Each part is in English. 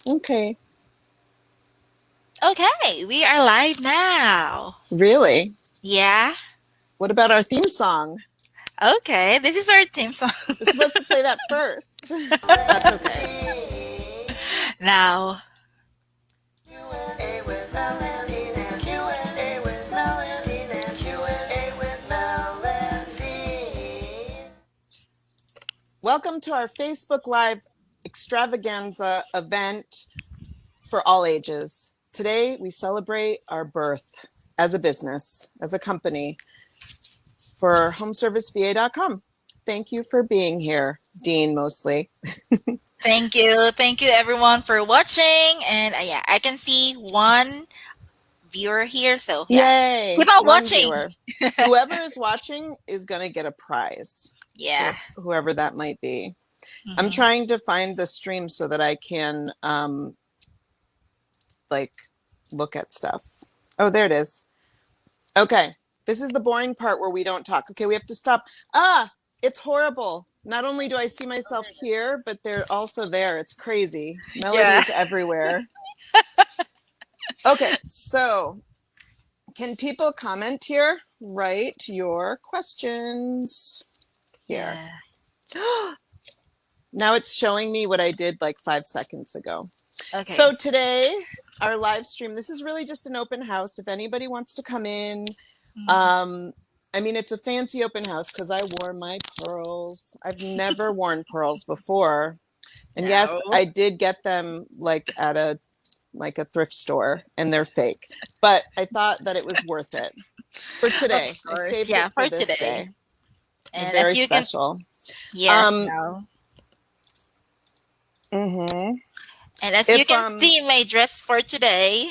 Okay. Okay, we are live now. Really? Yeah. What about our theme song? Okay, this is our theme song. We're supposed to play that first. That's okay. Now, Q&A with Melanie and Q&A with Melanie and Q&A with Melanie. Welcome to our Facebook Live extravaganza event for all ages. Today, we celebrate our birth as a business, as a company for homeserviceva.com. Thank you for being here, Dean, mostly. thank you. Thank you everyone for watching. And yeah, I can see one viewer here. So yeah, keep Yay, on one watching. viewer. Whoever is watching is going to get a prize, Yeah. whoever that might be. I'm Hmm. trying to find the stream so that I can like look at stuff. Oh, there it is. Okay. This is the boring part where we don't talk. Okay, we have to stop. Ah, it's horrible. Not only do I see myself here, but they're also there. It's crazy. Melody Yeah. is everywhere. Okay, so can people comment here? Write your questions here. Yeah. Now it's showing me what I did like 5 seconds ago. Okay. So today, our live stream, this is really just an open house. If anybody wants to come in, Mhm. um, I mean, it's a fancy open house because I wore my pearls. I've never worn pearls before. And yes, No. I did get them at a thrift store and they're fake. But I thought that it was worth it for Of today. I course. saved Yeah, it for for this today. day. They're And as very you can, special. yes, Um, no. mhm. And as you If can see, my dress for today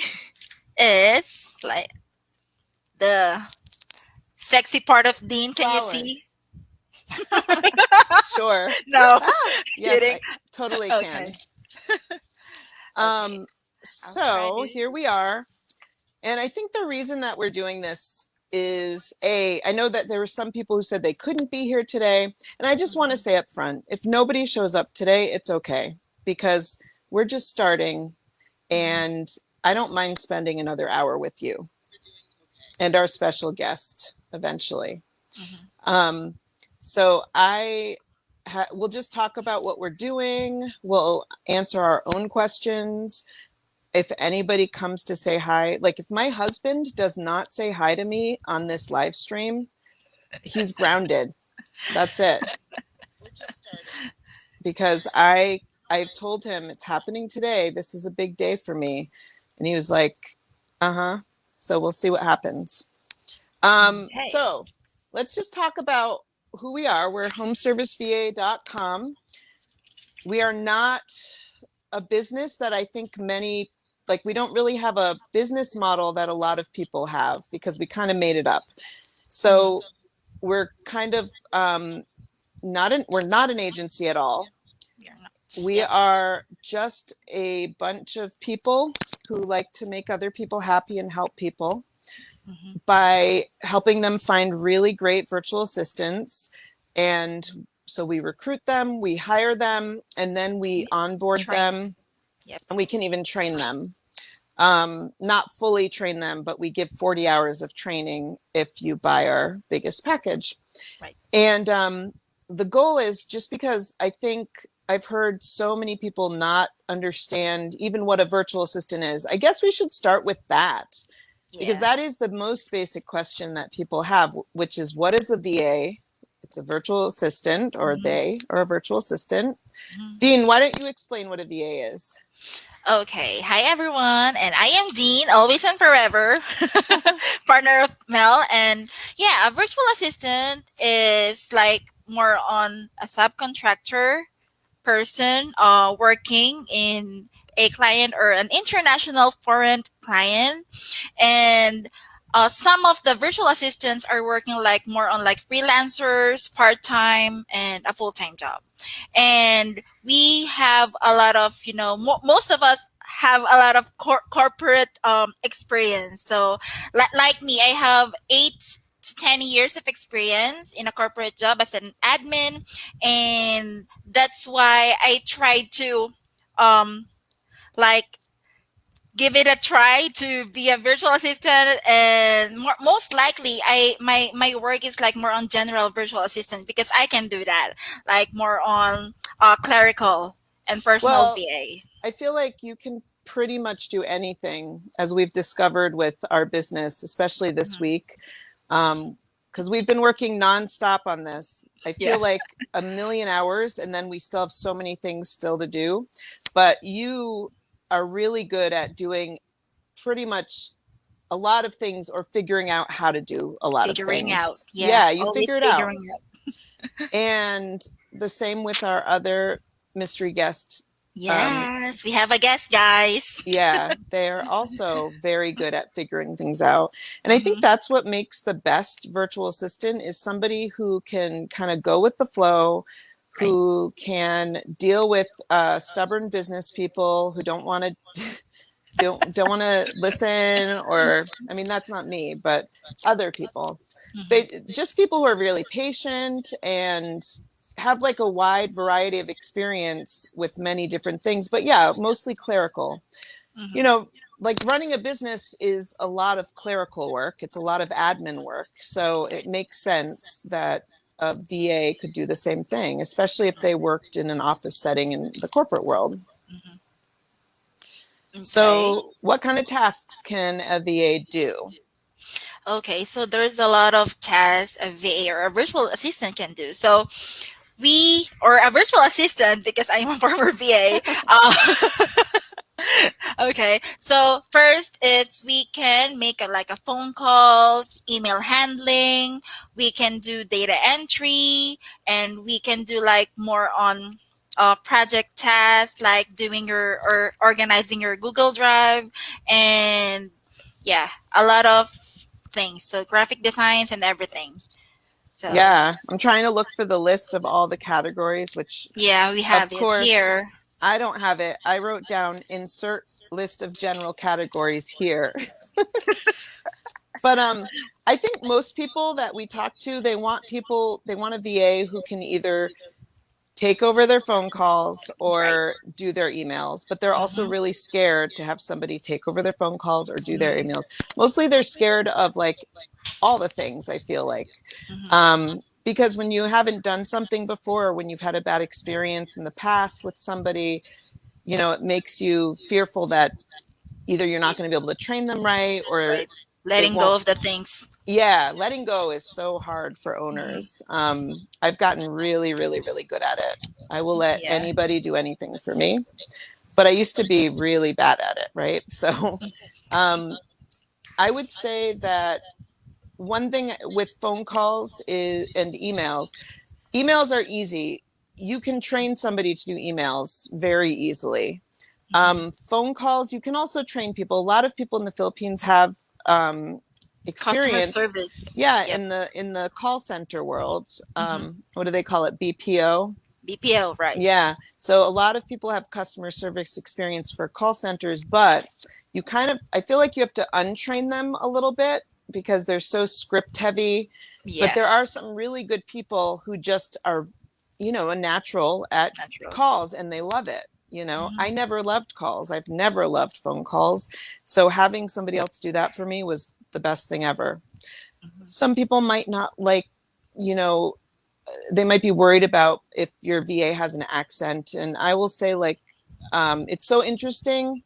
is like the sexy part of Dean. Can you see? flowers. Sure. No, Ah, yes, kidding. I totally can. Okay. Okay. Um, I'll try so to. here we are. And I think the reason that we're doing this is I know that there were some people who said they couldn't be here today. And I just want to Mhm. say up front, if nobody shows up today, it's okay because we're just starting Mhm. and I don't mind spending another hour with you and our special guest eventually. Mhm. Um, so we'll just talk about what we're doing. We'll answer our own questions. If anybody comes to say hi, like if my husband does not say hi to me on this live stream, he's grounded. That's it. We're just starting because I've told him it's happening today. This is a big day for me. And he was like, "Uh-huh." So we'll see what happens. Okay. So let's just talk about who we are. We're homeserviceva.com. We are not a business that I think many like we don't really have a business model that a lot of people have because we kind of made it up. Mhm. So we're kind of we're not an agency at all. You're not. We Yep. are just a bunch of people who like to make other people happy and help people Mhm. by helping them find really great virtual assistants. And so we recruit them, we hire them, and then we onboard Train. them, Yep. and we can even train them. Not fully train them, but we give 40 hours of training if you buy our biggest package. Right. And the goal is just because I think I've heard so many people not understand even what a virtual assistant is. I guess we should start with that because Yeah. that is the most basic question that people have, which is what is a VA? It's a virtual assistant, or Mhm. they are a virtual assistant. Mhm. Dean, why don't you explain what a VA is? Okay. Hi everyone, and I am Dean, always and forever, partner of Mel. And yeah, a virtual assistant is like more on a subcontractor person working in a client or an international foreign client, and some of the virtual assistants are working like more on like freelancers, part-time, and a full-time job. And we have a lot of, most of us have a lot of corporate experience. So like me, I have 8 to 10 years of experience in a corporate job as an admin, and that's why I tried to um like give it a try to be a virtual assistant, and most likely my work is like more on general virtual assistant because I can do that, like more on clerical and personal Well, VA. I feel like you can pretty much do anything, as we've discovered with our business, especially this Mhm. week. Because we've been working nonstop on this. I Yeah. feel like a million hours, and then we still have so many things still to do. But you are really good at doing pretty much a lot of things, or figuring out how to do a lot of Figuring out. things. Yeah, Yeah, you always figure it out. figuring out. And the same with our other mystery guest. Yes, we have a guest, guys. Yeah, they're also very good at figuring things out. And I think Hmm. that's what makes the best virtual assistant, is somebody who can kind of go with the flow, Right. who can deal with stubborn business people who don't want to don't want to listen, or I mean, that's not me, but other people. Hmm. They just people who are really patient and have like a wide variety of experience with many different things, but yeah, mostly clerical. You Hmm. know, like running a business is a lot of clerical work, it's a lot of admin work, so it makes sense that a VA could do the same thing, especially if they worked in an office setting in the corporate world. Hmm. Okay. So what kind of tasks can a VA do? Okay, so there's a lot of tasks a VA or a virtual assistant can do. So or a virtual assistant, because I'm a former VA. Uh, okay, so first is we can make like a phone calls, email handling. We can do data entry, and we can do like more on project tasks, like doing your or organizing your Google Drive, and yeah, a lot of things. So graphic designs and everything. So Yeah, I'm trying to look for the list of all the categories, which yeah, we of have it course here. I don't have it. I wrote down insert list of general categories here. But I think most people that we talk to, they want a VA who can either take over their phone calls Right. or do their emails, but they're also Mm-hmm. really scared to have somebody take over their phone calls or do their Mm-hmm. emails. Mostly they're scared of like all the things, I feel like. Mm-hmm. Because when you haven't done something before, or when you've had a bad experience in the past with somebody, you know, it makes you fearful that either you're not going to be able to train them right, or Right. it Letting go won't. of the things. Yeah, letting go is so hard for Mm-hmm. owners. I've gotten really, really, really good at it. I will let Yeah. anybody do anything for me, but I used to be really bad at it, right? So um, I would say that one thing with phone calls is, and emails are easy. You can train somebody to do emails very easily. Mm-hmm. Phone calls, you can also train people. A lot of people in the Philippines have Customer experience, service. yeah, Yep. in the call center world. Mm-hmm. What do they call it? BPO. BPO, right? Yeah. So a lot of people have customer service experience for call centers, but you kind of, I feel like you have to untrain them a little bit because they're so script heavy. But Yeah. there are some really good people who just are, you know, a natural at Natural. calls, and they love it. You know, I Mm-hmm. never loved calls. I've never loved phone calls. So having somebody else do that for me was the best thing ever. Mm-hmm. Some people might not like, you know, they might be worried about if your VA has an accent. And I will say, like, it's so interesting.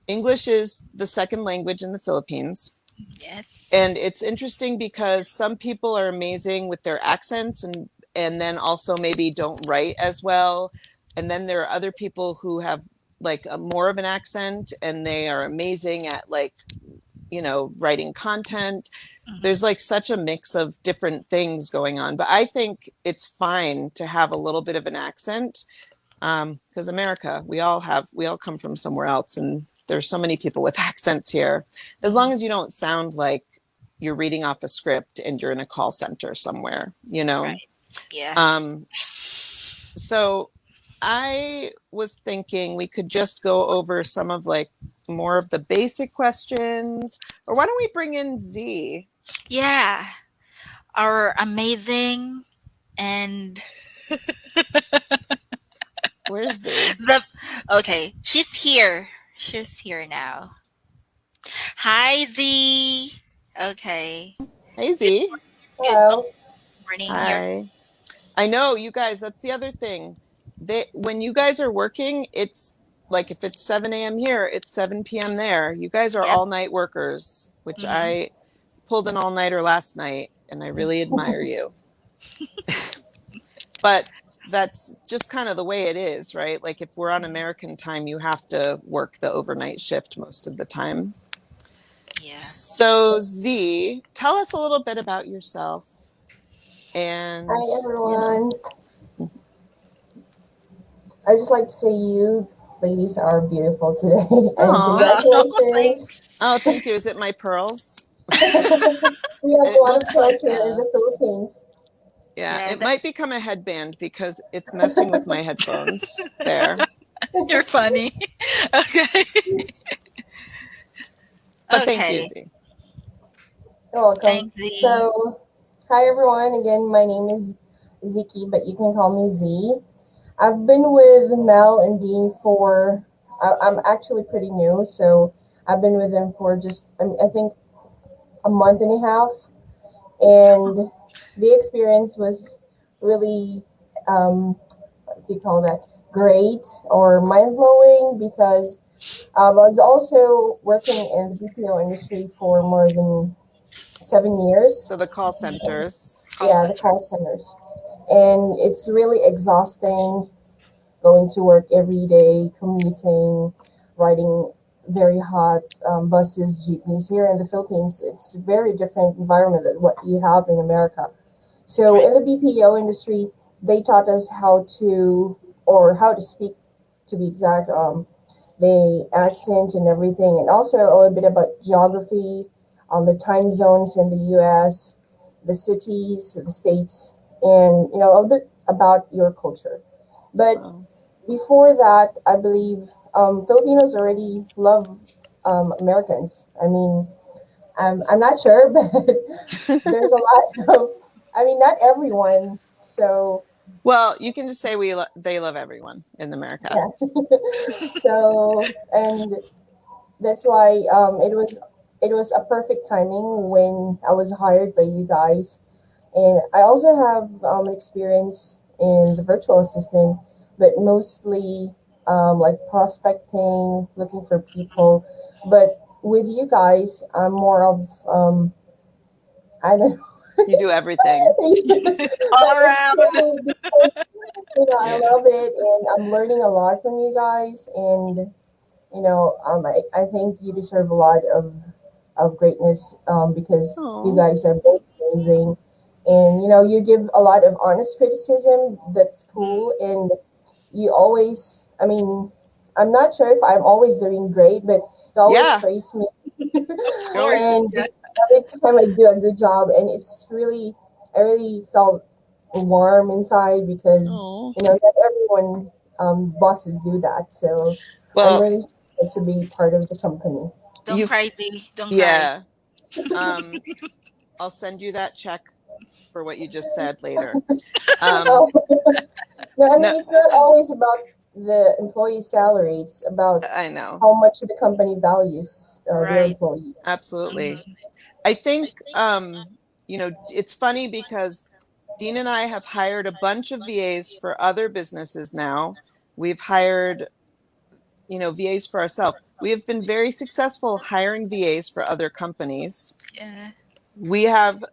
English is the second language in the Philippines. Yes. And it's interesting because some people are amazing with their accents, and then also maybe don't write as well. And then there are other people who have like a more of an accent, and they are amazing at, like, you know, writing content. Mm-hmm. There's like such a mix of different things going on, but I think it's fine to have a little bit of an accent, because America, we all come from somewhere else, and there's so many people with accents here. As long Mm-hmm. as you don't sound like you're reading off a script and you're in a call center somewhere, you know. Right. Yeah. um so I was thinking we could just go over some of like more of the basic questions, or why don't we bring in Z? Yeah. Our amazing and Where's Z? the okay, she's here. She's here now. Hi, Z. Okay. Hey Good Z. morning. Hello. Morning here. Hi. I know you guys, that's the other thing. When you guys are working, it's like if it's 7 a.m. here, it's 7 p.m. there. You guys are Yep. all night workers, which Hmm. I pulled an all-nighter last night and I really admire you. But that's just kind of the way it is, right? Like if we're on American time, you have to work the overnight shift most of the time. Yeah. So Z, tell us a little bit about yourself and, Hi you know, everyone. I just like to say you ladies are beautiful today and oh, Oh, congratulations. thanks. oh, thank you. Is it my pearls? We have And a it lot of looks like, girls here in the Philippines. yeah, Yeah, it might become a headband because it's messing with my headphones. There. you're funny. Okay. But thank you, Okay. Z. You're welcome. Thanks, Z. So, hi everyone. Again, my name is Ziki, but you can call me Z. I've been with Mel and Dean for, I'm actually pretty new, so I've been with them for just, I think, a month and a half. And the experience was really what do you call that, great or mind blowing because I was also working in the BPO industry for more than 7 years. So the call centers. Call Yeah, the center. call centers, and it's really exhausting going to work every day, commuting, riding very hot buses, jeepneys. Here in the Philippines, it's a very different environment than what you have in America. So Right. in the BPO industry, they taught us how to, or how to speak, to be exact, the accent and everything, and also a little bit about geography, the time zones in the U.S., the cities, the states, and a little bit about your culture. But Wow. before that, I believe Filipinos already love Americans. I mean, I'm not sure, but there's a lot of, I mean, not everyone. So, Well, you can just say they love everyone in America. yeah. So, and that's why it was a perfect timing when I was hired by you guys. And I also have experience in the virtual assistant, but mostly like prospecting, looking for people. But with you guys, I'm more of I don't know. You do everything. All But it's around. funny because I love it and I'm learning a lot from you guys. And I think you deserve a lot of greatness because you Oh, guys are both amazing. And you give a lot of honest criticism. That's Mm. cool. And you always, I mean, I'm not sure if I'm always doing great, but you always yeah. praise me. Of You always course. do. And Yeah. every time I do a good job, and I really felt warm inside because Oh. not everyone bosses do that. So I'm Well, really glad to be part of the company. Don't you, cry, Z. Don't cry. yeah. Um, I'll send you that check for what you just said later. Um, Oh, no, I no, mean it's not always about the employee salary. It's about I know. how much the company values their Right. employees. Absolutely. Hmm. I think, it's funny because Dean and I have hired a bunch of VAs for other businesses now. We've hired, VAs for ourselves. We have been very successful hiring VAs for other companies. Yeah. We have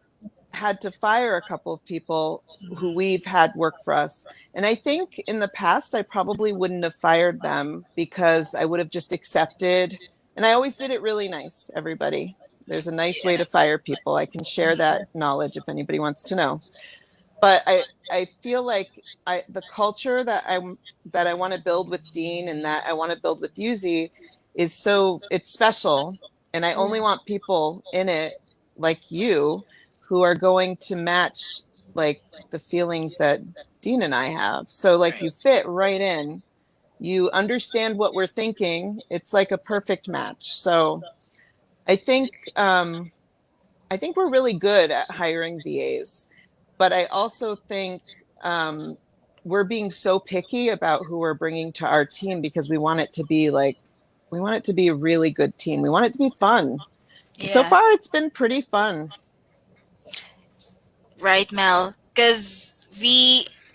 had to fire a couple of people who Hmm. we've had work for us. And I think in the past, I probably wouldn't have fired them because I would have just accepted. And I always did it really nice, everybody. There's a nice way Yeah. to fire people. I can share that Sure. knowledge if anybody wants to know. But I feel like the culture that I want to build with Dean and that I want to build with Yuzi it's special. And I only Mhm. want people in it like you who are going to match like the feelings that Dean and I have. So like Right. you fit right in. You understand what we're thinking. It's like a perfect match. So I think um I think we're really good at hiring VAs, but I also think um, we're being so picky about who we're bringing to our team because we want it to be like we want it to be a really good team. We want it to be fun. So Yeah. far, it's been pretty fun. Right, Mel? Because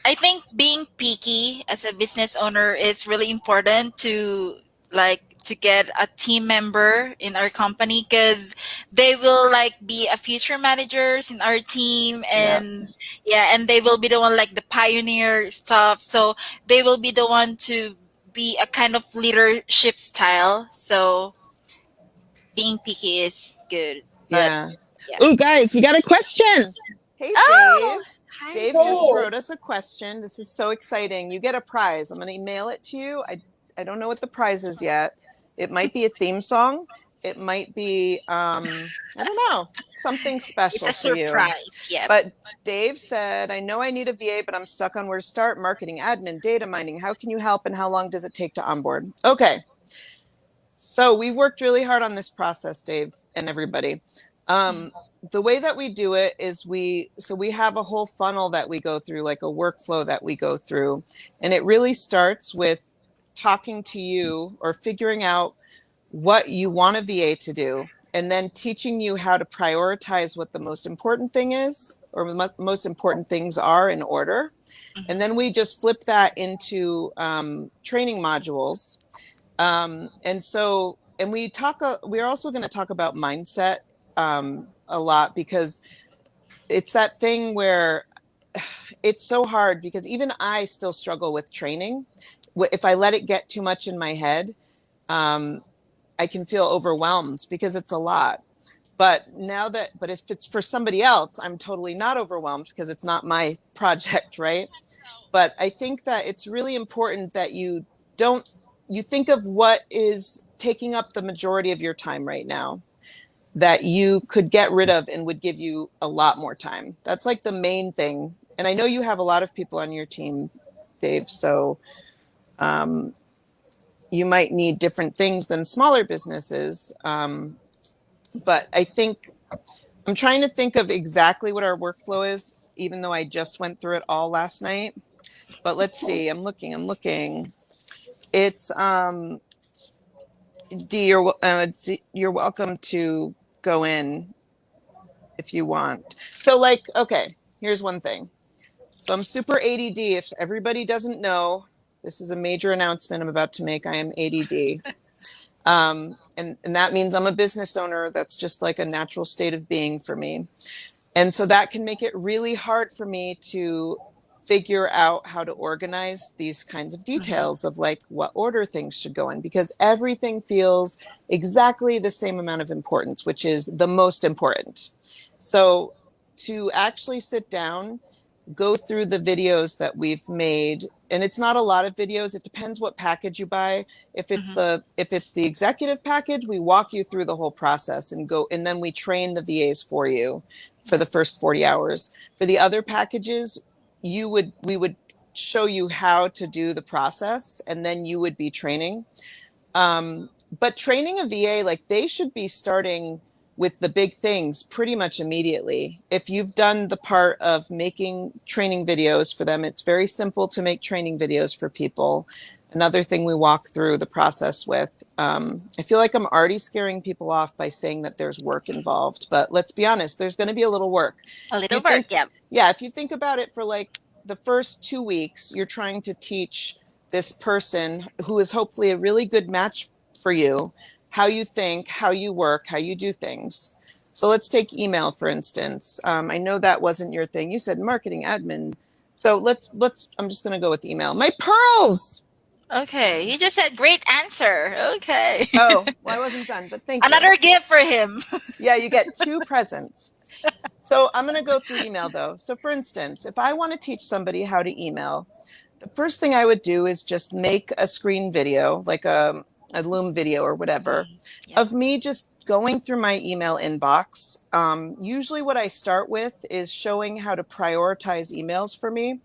I think being picky as a business owner is really important to to get a team member in our company because they will like be a future managers in our team Yeah. and yeah, and they will be the one like the pioneer stuff. So they will be the one to be a kind of leadership style. So being picky is good, but Yeah. yeah. Oh, guys, we got a question. Hey, Dave. Oh, hi, Dave Dave. just wrote us a question. This is so exciting. You get a prize. I'm going to email it to you. I don't know what the prize is yet. It might be a theme song. It might be I don't know, something It's special a for you. surprise. Yeah. But Dave said, I know I need a VA, but I'm stuck on where to start. Marketing, admin, data mining. How can you help and how long does it take to onboard? Okay. So we've worked really hard on this process, Dave and everybody. The way that we do it is we have a whole funnel that we go through, like a workflow that we go through. And it really starts with talking to you or figuring out what you want a VA to do, and then teaching you how to prioritize what the most important thing is or the most important things are in order. And then we just flip that into training modules. And we're also going to talk about mindset a lot, because it's that thing where it's so hard, because even I still struggle with training. If I let it get too much in my head, I can feel overwhelmed because it's a lot. But if it's for somebody else, I'm totally not overwhelmed because it's not my project, right? But I think that it's really important that you think of what is taking up the majority of your time right now that you could get rid of and would give you a lot more time. That's like the main thing. And I know you have a lot of people on your team, Dave, so you might need different things than smaller businesses. But I think I'm trying to think of exactly what our workflow is, even though I just went through it all last night. But let's see. I'm looking. It's D, you're welcome to go in if you want. So like, okay, here's one thing. So I'm super ADD. If everybody doesn't know, this is a major announcement I'm about to make. I am ADD. And that means I'm a business owner. That's just like a natural state of being for me. And so that can make it really hard for me to figure out how to organize these kinds of details of like what order things should go in, because everything feels exactly the same amount of importance, which is the most important. So to actually sit down, go through the videos that we've made, and it's not a lot of videos, it depends what package you buy. If it's the executive package, we walk you through the whole process and then we train the VAs for you for the first 40 hours. For the other packages, we would show you how to do the process, and then you would be training. But training a VA, like, they should be starting with the big things pretty much immediately. If you've done the part of making training videos for them, it's very simple to make training videos for people. Another thing we walk through the process with. I feel like I'm already scaring people off by saying that there's work involved, but let's be honest, there's going to be a little work. A little work, yeah. Yeah, if you think about it, for like the first 2 weeks, you're trying to teach this person who is hopefully a really good match for you, how you think, how you work, how you do things. So let's take email, for instance. I know that wasn't your thing. You said marketing, admin. So I'm just going to go with email. My pearls. Okay, you just said great answer. Okay. Oh, well, I wasn't done, but thank you. Another gift for him. Yeah, you get 2 presents. So I'm going to go through email though. So for instance, if I want to teach somebody how to email, the first thing I would do is just make a screen video, like a Loom video or whatever, of me just going through my email inbox. Usually what I start with is showing how to prioritize emails for me.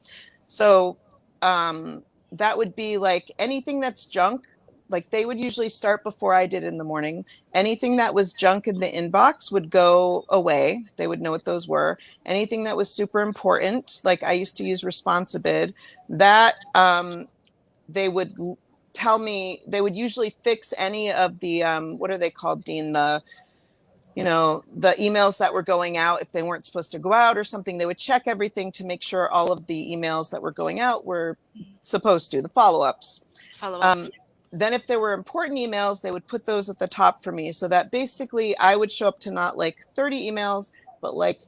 So that would be like anything that's junk. Like, they would usually start before I did in the morning. Anything that was junk in the inbox would go away. They would know what those were. Anything that was super important, like I used to use Responsibid, that they would tell me, they would usually fix any of the, what are they called, Dean? The emails that were going out, if they weren't supposed to go out or something, they would check everything to make sure all of the emails that were going out were supposed to, the follow-ups. Follow up. Then if there were important emails, they would put those at the top for me, so that basically I would show up to not like 30 emails, but like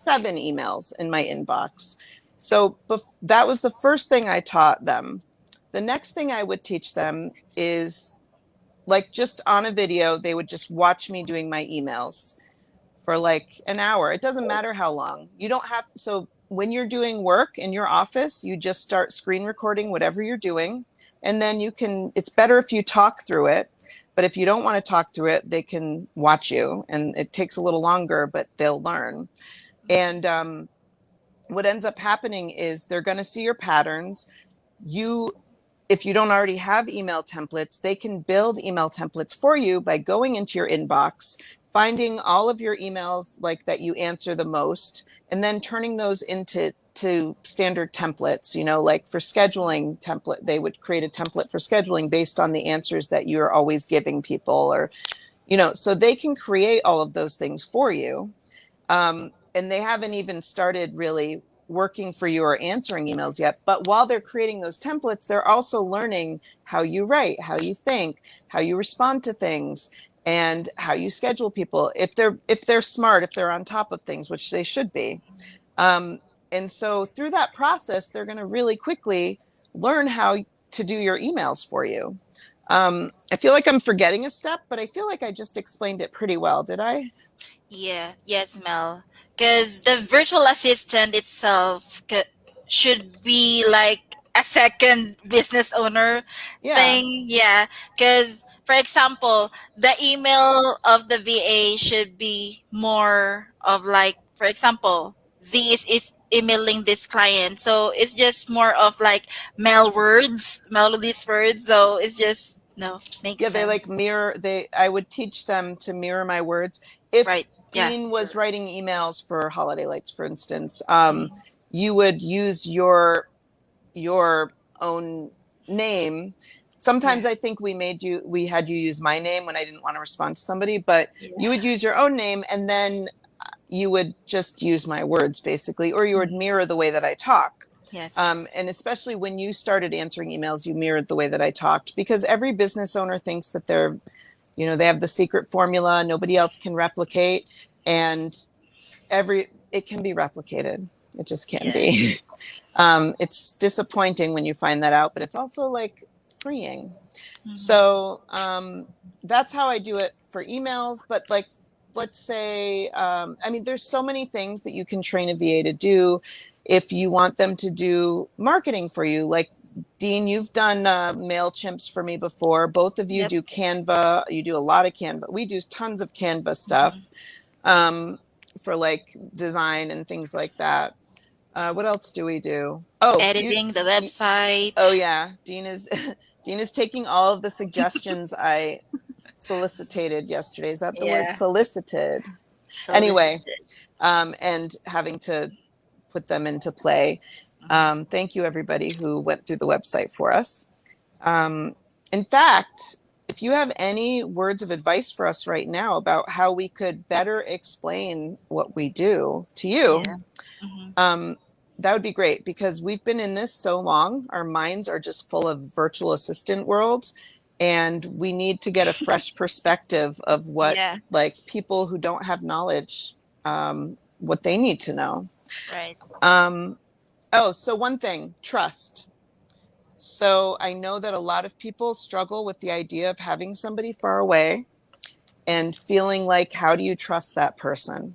7 emails in my inbox. So that was the first thing I taught them. The next thing I would teach them is, like, just on a video, they would just watch me doing my emails for like an hour. It doesn't matter how long. You don't have, so when you're doing work in your office, you just start screen recording whatever you're doing. And then it's better if you talk through it. But if you don't want to talk through it, they can watch you. And it takes a little longer, but they'll learn. And what ends up happening is they're going to see your patterns. If you don't already have email templates, they can build email templates for you by going into your inbox, finding all of your emails like that you answer the most, and then turning those into standard templates. Like for scheduling template, they would create a template for scheduling based on the answers that you're always giving people, or, so they can create all of those things for you. And they haven't even started really working for you or answering emails yet. But while they're creating those templates, they're also learning how you write, how you think, how you respond to things, and how you schedule people. If they're smart, if they're on top of things, which they should be. And so through that process, they're going to really quickly learn how to do your emails for you. I feel like I'm forgetting a step, but I feel like I just explained it pretty well. Did I? Yeah, yes, Mel. Because the virtual assistant itself should be like a second business owner thing. Yeah. Because, for example, the email of the VA should be more of like, for example, Z is emailing this client. So it's just more of like Melody's words. So it's just, makes sense. They like mirror, I would teach them to mirror my words. If Dean was writing emails for Holiday Lights, for instance, you would use your own name. Sometimes I think we had you use my name when I didn't want to respond to somebody, but you would use your own name, and then you would just use my words basically, or you would mirror the way that I talk. Yes. And especially when you started answering emails, you mirrored the way that I talked, because every business owner thinks that they have the secret formula nobody else can replicate, and it can be replicated. It just can't be. It's disappointing when you find that out, but it's also like freeing. So that's how I do it for emails. But like, let's say, there's so many things that you can train a VA to do if you want them to do marketing for you. Like, Dean, you've done MailChimps for me before. Both of you do Canva. You do a lot of Canva. We do tons of Canva stuff for like design and things like that. What else do we do? Editing the website. Dean is taking all of the suggestions I solicited yesterday. Is that the word? Solicited. Anyway, and having to put them into play. Thank you, everybody who went through the website for us. In fact, if you have any words of advice for us right now about how we could better explain what we do to you, that would be great, because we've been in this so long. Our minds are just full of virtual assistant worlds, and we need to get a fresh perspective of what like people who don't have knowledge, what they need to know. Right. So one thing, trust. So I know that a lot of people struggle with the idea of having somebody far away and feeling like, how do you trust that person?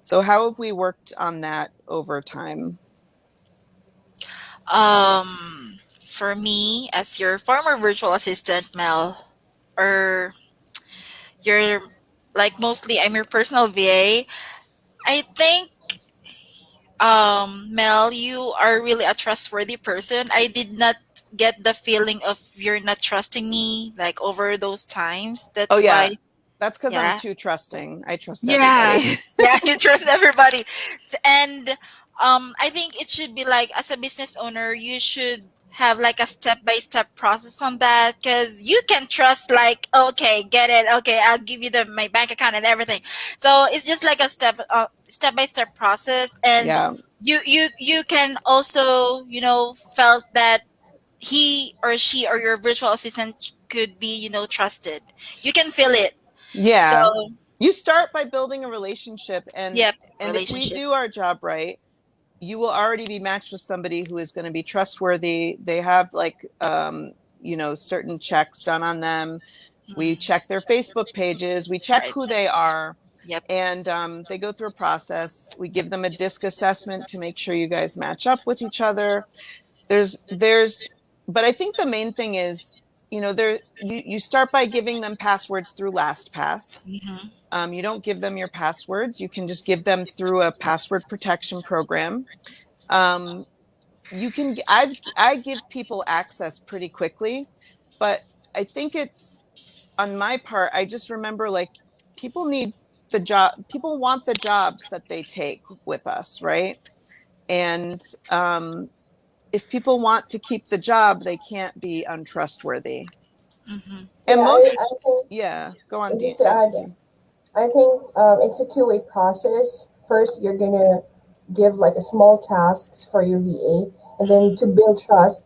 So how have we worked on that over time? For me, as your former virtual assistant, Mel, or you're like, mostly I'm your personal VA, I think, Mel, you are really a trustworthy person. I did not get the feeling of you're not trusting me like over those times. That's why. That's because I'm too trusting. I trust everybody. You trust everybody. And I think it should be like, as a business owner, you should have like a step-by-step process on that? Because you can trust like, okay, get it, okay, I'll give you my bank account and everything. So it's just like a step-by-step process, and Yeah. you can also, felt that he or she or your virtual assistant could be, trusted. You can feel it. So Yeah. You start by building a relationship, and yep, if we relationship. do our job right, you will already be matched with somebody who is going to be trustworthy. They have like certain checks done on them. We Mm, check their Facebook pages, we check right. who they are, Yep. and they go through a process. We give them a disc assessment to make sure you guys match up with each other. There's but I think the main thing is, you start by giving them passwords through LastPass. Hmm. You don't give them your passwords. You can just give them through a password protection program. Um, you can I give people access pretty quickly, but I think it's on my part. I just remember, like, people need people want the jobs that they take with us, right? And if people want to keep the job, they can't be untrustworthy. Hmm. And Yeah, most, I think, yeah, go on, just to add, Z. I think it's a two-way process. First, you're gonna give like a small tasks for your VA, and then to build trust,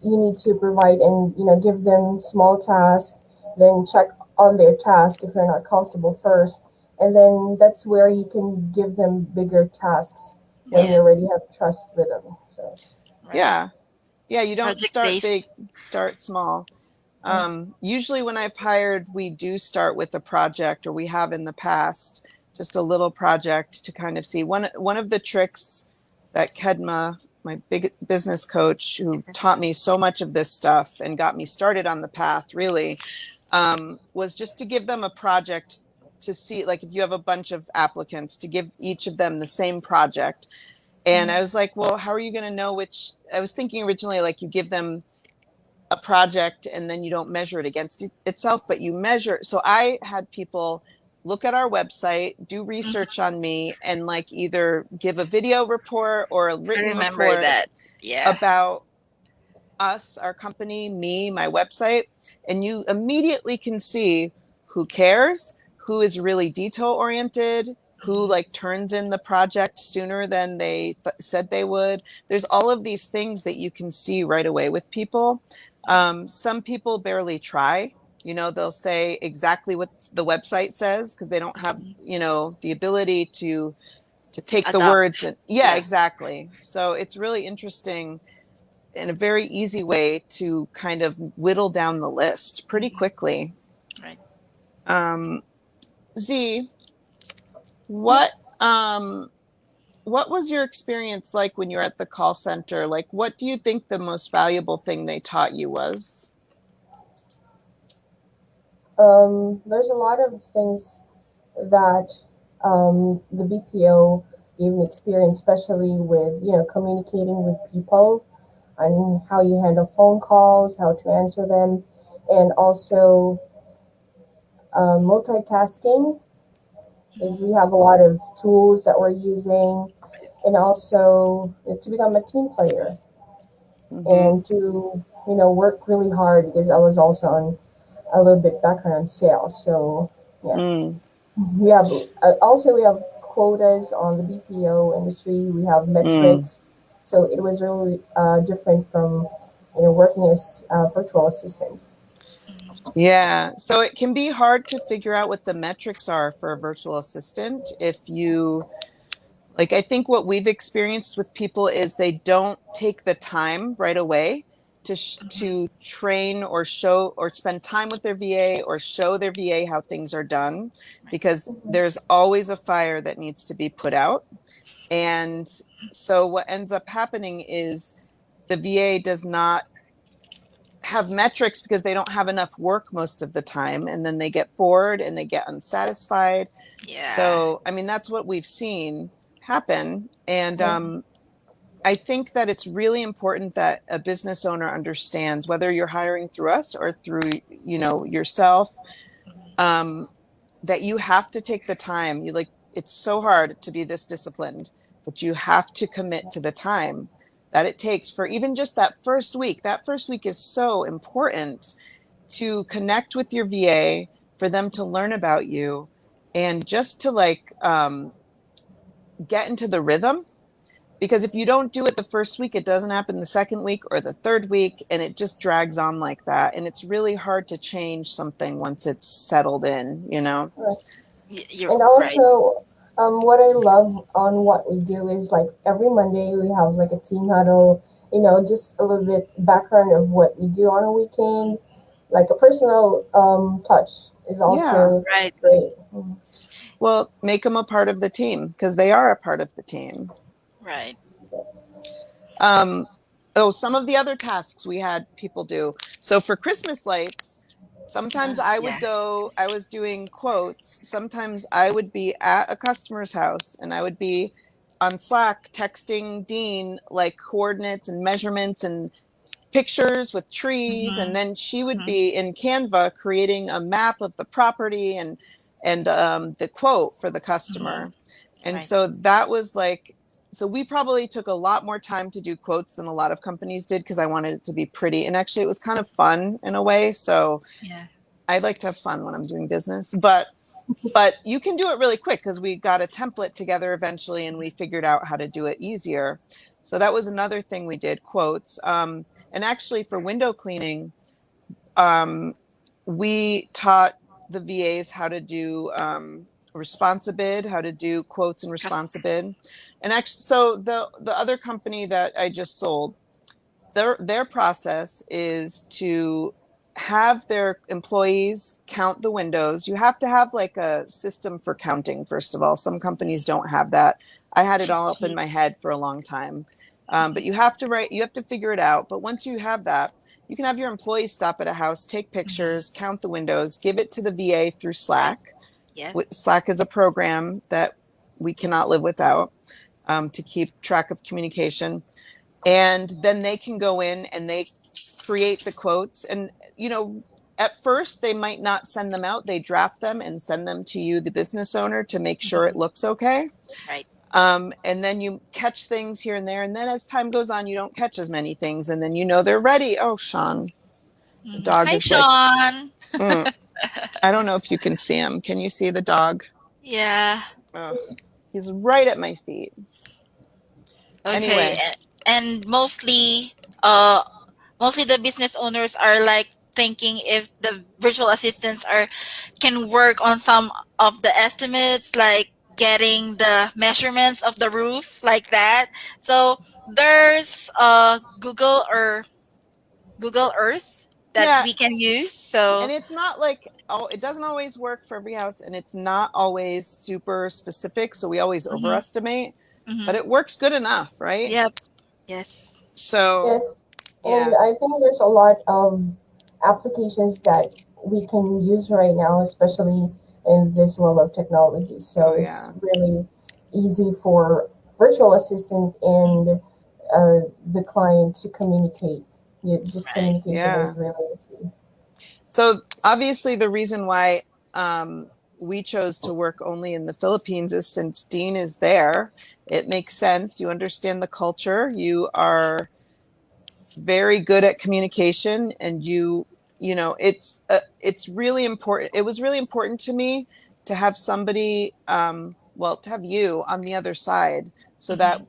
you need to provide and give them small tasks, then check on their task if you're not comfortable first, and then that's where you can give them bigger tasks when you Yeah. already have trust with them. So Right. Yeah, yeah, you don't Project start big, based. start small. yeah. Usually when I've hired, we do start with a project, or we have in the past, just a little project to kind of see. One of the tricks that Kedma, my big business coach, who taught me so much of this stuff and got me started on the path, really, was just to give them a project to see, like, if you have a bunch of applicants, to give each of them the same project. And I was like, well, how are you going to know which? I was thinking originally, like, you give them a project and then you don't measure it against itself, but you measure. So I had people look at our website, do research Hmm. on me, and like either give a video report or a I written remember report that. Yeah. about us, our company, me, my website, and you immediately can see who cares, who is really detail oriented, who like turns in the project sooner than they said they would. There's all of these things that you can see right away with people. Some people barely try. They'll say exactly what the website says because they don't have, the ability to take the words, Adopt. and yeah, Yeah. exactly. So it's really interesting, in a very easy way to kind of whittle down the list pretty quickly. Right. Um, Z, what um, what was your experience like when you were at the call center? Like, what do you think the most valuable thing they taught you was? There's a lot of things that the BPO gave me experience, especially with communicating with people and how you handle phone calls, how to answer them, and also multitasking. Is we have a lot of tools that we're using, and also to become a team player Mm-hmm. and to work really hard because I was also on a little bit background on sales. So yeah. Mm, We have also we have quotas on the BPO industry. We have mm. metrics, so it was really different from working as a virtual assistant. Yeah. So it can be hard to figure out what the metrics are for a virtual assistant if you, like, I think what we've experienced with people is they don't take the time right away to train or show or spend time with their VA or show their VA how things are done, because Mhm. there's always a fire that needs to be put out. And so what ends up happening is the VA does not have metrics because they don't have enough work most of the time, and then they get bored and they get unsatisfied. Yeah. So I mean, that's what we've seen happen. And Yeah. I think that it's really important that a business owner understands, whether you're hiring through us or through yourself, um, that you have to take the time. It's so hard to be this disciplined, but you have to commit to the time. that it takes for even just that first week. That first week is so important to connect with your VA, for them to learn about you, and just to like get into the rhythm. Because if you don't do it the first week, it doesn't happen the second week or the third week, and it just drags on like that. And it's really hard to change something once it's settled in, you know? Right. You're And right. also, what I love on what we do is like every Monday we have like a team huddle, just a little bit background of what we do on a weekend. Like a personal touch is Yeah. also Right. great. Well, make them a part of the team, because they are a part of the team. Right. Some of the other tasks we had people do. So for Christmas lights, sometimes I would Yeah. I was doing quotes. Sometimes I would be at a customer's house and I would be on Slack texting Dean like coordinates and measurements and pictures with trees. And Mm-hmm. then she would Mm-hmm. be in Canva creating a map of the property and the quote for the Mm-hmm. customer. And Right. so that was like, so we probably took a lot more time to do quotes than a lot of companies did, because I wanted it to be pretty. And actually, it was kind of fun in a way. So Yeah. I like to have fun when I'm doing business, but you can do it really quick, because we got a template together eventually and we figured out how to do it easier. So that was another thing we did, quotes. And actually, for window cleaning, we taught the VAs how to do Responsibid, how to do quotes in Responsibid. And actually, so the other company that I just sold, their process is to have their employees count the windows. You have to have like a system for counting, first of all. Some companies don't have that. I had it Cheat all up in my sheets. head for a long time. But you have to figure it out. But once you have that, you can have your employees stop at a house, take Mm-hmm. pictures, count the windows, give it to the VA through Right. Slack. Yeah. Slack is a program that we cannot live without, to keep track of communication. And then they can go in and they create the quotes. And, at first they might not send them out. They draft them and send them to you, the business owner, to make sure Mm-hmm. it looks okay. Right. And then you catch things here and there. And then as time goes on, you don't catch as many things. And then they're ready. Oh, Sean, the Mm-hmm. dog Hi, is like, Sean. mm. I don't know if you can see him. Can you see the dog? Yeah. Oh, he's right at my feet. Okay. Anyway, And mostly the business owners are like thinking if the virtual assistants can work on some of the estimates, like getting the measurements of the roof, like that. So there's Google Earth that yeah. we can use. And So it's not like, it doesn't always work for every house, and it's not always super specific. So we always mm-hmm, overestimate, mm-hmm. but it works good enough, right? Yep. Yes. So, Yes, and yeah. I think there's a lot of applications that we can use right now, especially in this world of technology. So Oh, it's yeah. really easy for virtual assistant and the client to communicate. Just Right. communication Yeah. is really key. So obviously the reason why we chose to work only in the Philippines is since Dean is there. It makes sense. You understand the culture. You are very good at communication, and it's really important. It was really important to me to have somebody, to have you on the other side, so Mm-hmm. that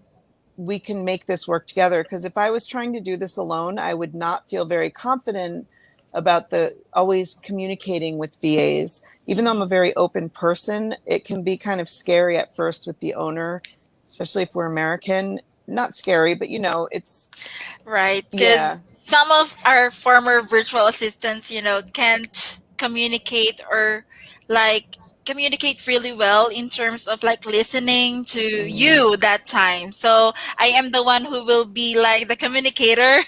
we can make this work together. Because if I was trying to do this alone, I would not feel very confident about the always communicating with VAs. Even though I'm a very open person, it can be kind of scary at first with the owner, especially if we're American. Not scary, but it's, Right, yeah. because some of our former virtual assistants, can't communicate or like communicate really well in terms of like listening to Mhm. you that time. So I am the one who will be like the communicator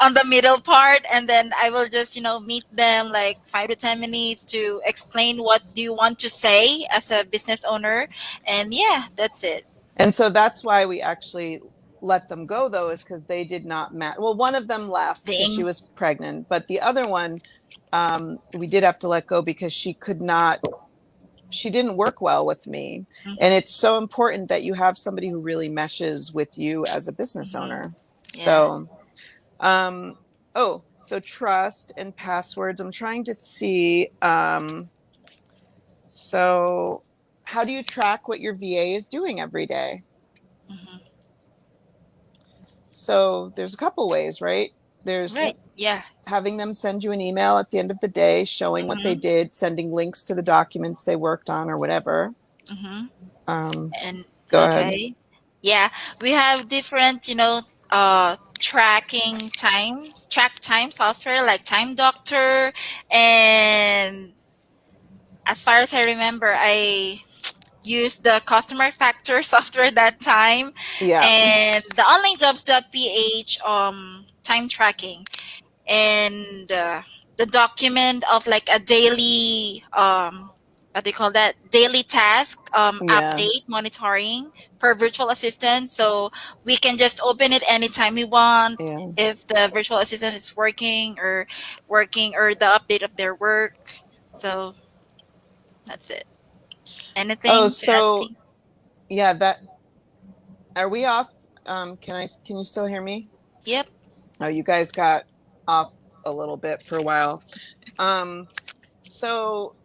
on the middle part, and then I will just, meet them like 5 to 10 minutes to explain what do you want to say as a business owner. And yeah, that's it. And so that's why we actually let them go, though, is because they did not match. Well, one of them left because she Being was pregnant, but the other one, we did have to let go because she could not she didn't work well with me. Mhm. And it's so important that you have somebody who really meshes with you as a business Mhm. owner. Yeah. So, so trust and passwords. I'm trying to see. So how do you track what your VA is doing every day? Mhm. So there's a couple ways, right? There's Right. Yeah. having them send you an email at the end of the day showing what they Mhm. did, sending links to the documents they worked on or whatever. Mhm. Um, And Go ahead. okay. Yeah, we have different, track time software like Time Doctor, and as far as I remember, I used the Customer Factor software that time, Yeah. and the onlinejobs.ph time tracking, and the document of like a daily what do you call that, daily task Yeah. update monitoring per virtual assistant, so we can just open it anytime we want Yeah. if the virtual assistant is working or the update of their work. So that's it. Oh, Anything to add, so Dean? yeah, that are we off? Can you still hear me? Yep. Oh, you guys got off a little bit for a while. So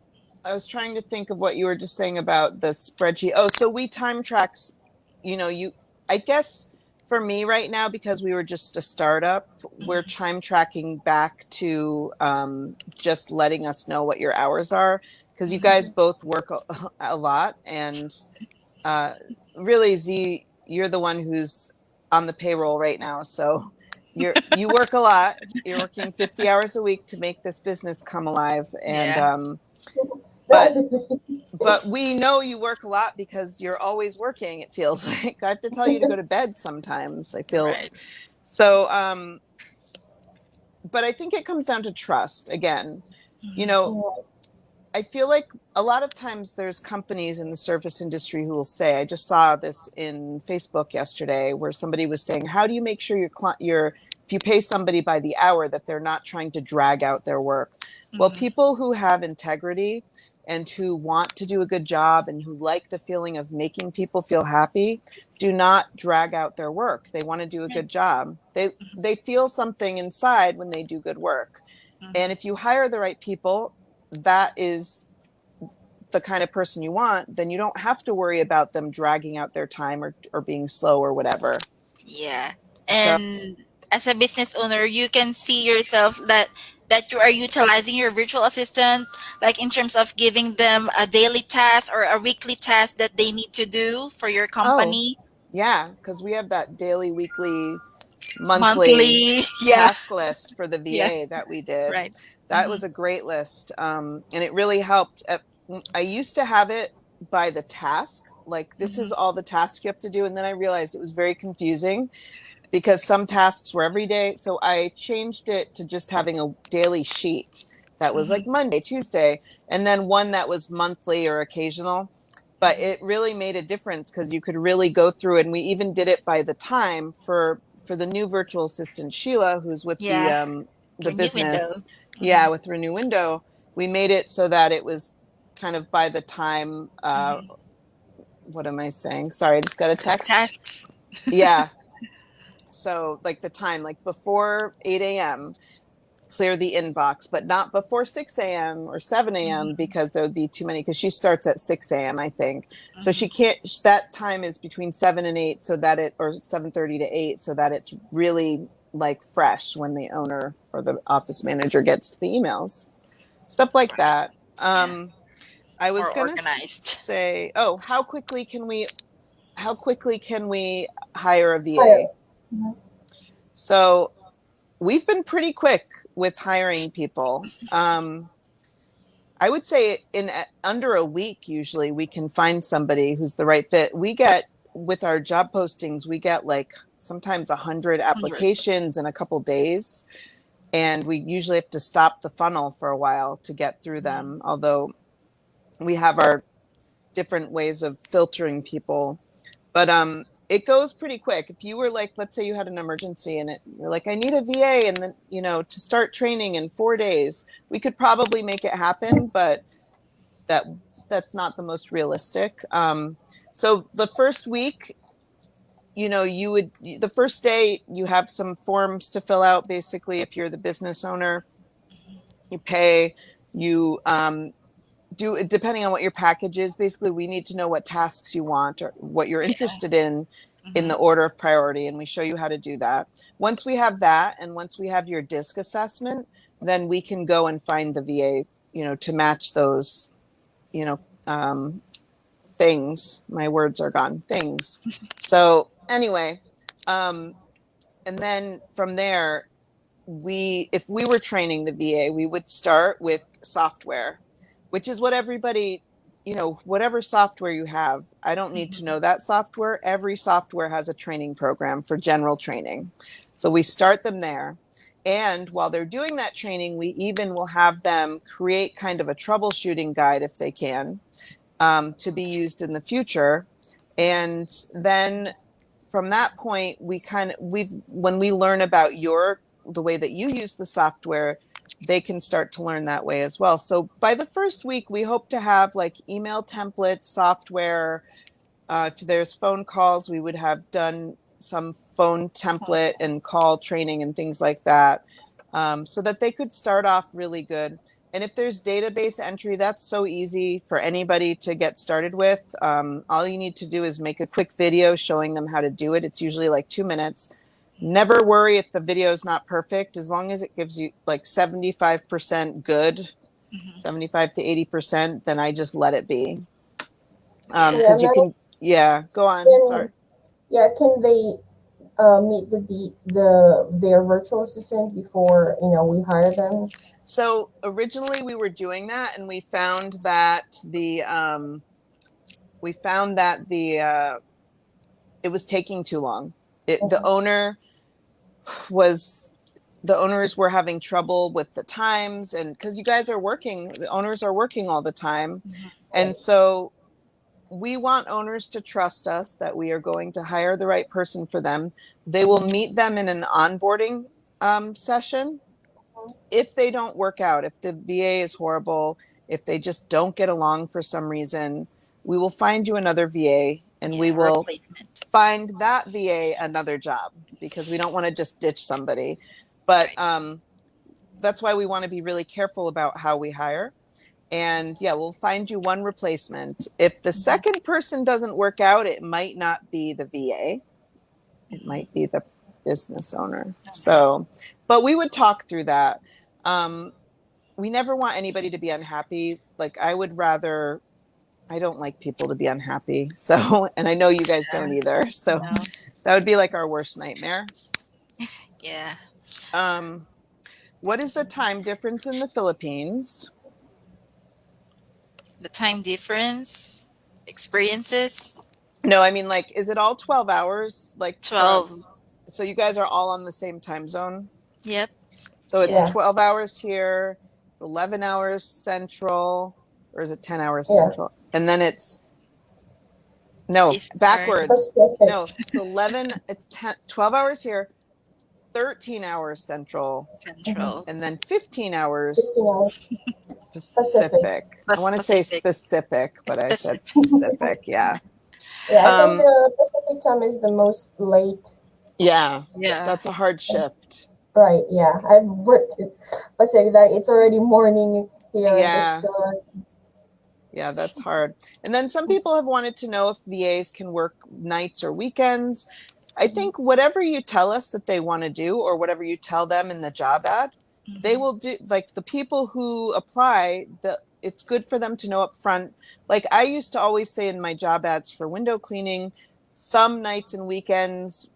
I was trying to think of what you were just saying about the spreadsheet. Oh, so we time tracks, I guess for me right now, because we were just a startup, we're Mhm. time tracking back to just letting us know what your hours are. Because you guys Mhm. both work a lot. And uh, really, Z, you're the one who's on the payroll right now. So you work a lot. You're working 50 hours a week to make this business come alive. And Yeah. but we know you work a lot because you're always working, it feels like. I have to tell you to go to bed sometimes, I feel. Right. So but I think it comes down to trust again. You Mhm. know, I feel like a lot of times there's companies in the service industry who will say, I just saw this in Facebook yesterday where somebody was saying, how do you make sure if you pay somebody by the hour, that they're not trying to drag out their work? Well, Mhm. people who have integrity and who want to do a good job and who like the feeling of making people feel happy do not drag out their work. They want to do a Right. good job. They feel something inside when they do good work. And Mhm. if you hire the right people, that is the kind of person you want, then you don't have to worry about them dragging out their time or being slow or whatever. Yeah. So, And as a business owner, you can see yourself that you are utilizing your virtual assistant, like in terms of giving them a daily task or a weekly task that they need to do for your oh, company. yeah, because we have that daily, weekly, monthly Monthly. Yeah. task list for the Yeah. VA that we did. Right. That Hmm. was a great list. And it really helped. I used to have it by the task, like this is Hmm. all the tasks you have to do. And then I realized it was very confusing because some tasks were every day. So I changed it to just having a daily sheet that was Hmm. like Monday, Tuesday, and then one that was monthly or occasional. But it really made a difference because you could really go through it. And we even did it by the time for the new virtual assistant Sheila, who's with Yeah. the Renew window. business. Hmm. Yeah, with Renew Window, we made it so that it was kind of by the time. Hmm. What am I saying? Sorry, I just got a text. Tasks. Yeah, so like the time, like before 8 a.m., clear the inbox, but not before 6 a.m. or 7 a.m. Hmm. because there would be too many, because she starts at 6 a.m., I think. So Hmm. she can't, that time is between 7 and 8 so that or 7:30 to 8 so that it's really like fresh when the owner or the office manager gets to the emails. Stuff like Right. that. Yeah. I was More gonna organized. say, oh, how quickly can we hire a Higher. VA? So we've been pretty quick with hiring people. I would say in under a week, usually we can find somebody who's the right fit. We get with our job postings, we get like sometimes 100 100. applications in a couple days. And we usually have to stop the funnel for a while to get through Mhm. them. Although we have our different ways of filtering people. But it goes pretty quick. If you were like, let's say you had an emergency and you're like, I need a VA and then, to start training in 4 days, we could probably make it happen, but that that's not the most realistic. So the first week, the first day you have some forms to fill out. Basically, if you're the business owner, you pay, you do, depending on what your package is. Basically, we need to know what tasks you want or what you're interested in the order of priority, and we show you how to do that. Once we have that, and once we have your DISC assessment, then we can go and find the VA, to match those, things. My words are gone. Things. So anyway, and then from there, if we were training the VA, we would start with software, which is what everybody, whatever software you have. I don't need to know that software. Every software has a training program for general training. So we start them there. And while they're doing that training, we even will have them create kind of a troubleshooting guide if they can, to be used in the future. And then from that point, when we learn about the way that you use the software, they can start to learn that way as well. So by the first week, we hope to have like email templates, software. If there's phone calls, we would have done some phone template and call training and things like that, so that they could start off really good. And if there's database entry, that's so easy for anybody to get started with. All you need to do is make a quick video showing them how to do it. It's usually like 2 minutes. Never worry if the video is not perfect, as long as it gives you like 75% good, 75 to 80%, then I just let it be. Because you can, go on. Sorry. Yeah, can they meet their virtual assistant before we hire them? So originally we were doing that, and we found that it was taking too long. The owners were having trouble with the times, and because you guys are working, the owners are working all the time. And so we want owners to trust us that we are going to hire the right person for them. They will meet them in an onboarding session. If they don't work out, if the VA is horrible, if they just don't get along for some reason, we will find you another VA, and we will find that VA another job, because we don't want to just ditch somebody. But that's why we want to be really careful about how we hire. And we'll find you one replacement. If the second person doesn't work out, it might not be the VA. It might be the business owner. So, but we would talk through that. We never want anybody to be unhappy. Like, I don't like people to be unhappy. So, and I know you guys don't either. So that would be like our worst nightmare. Yeah. What is the time difference in the Philippines? The time difference, experiences. No, I mean, like, is it all 12 hours? Like 12. So you guys are all on the same time zone? Yep. So it's 12 hours here, it's 11 hours central, or is it 10 hours central? And then it's, no, backwards. No, it's 12 hours here, 13 hours central, and then 15 hours Pacific. I want to say specific, but I said specific. Yeah. Yeah, I think the Pacific time is the most late. Yeah. That's a hard shift. Right. Yeah, I've worked it. Let's say that it's already morning here. Yeah. Yeah, that's hard. And then some people have wanted to know if VAs can work nights or weekends. I think whatever you tell us that they want to do, or whatever you tell them in the job ad, they will do. Like, the people who apply, it's good for them to know up front. Like, I used to always say in my job ads for window cleaning, some nights and weekends,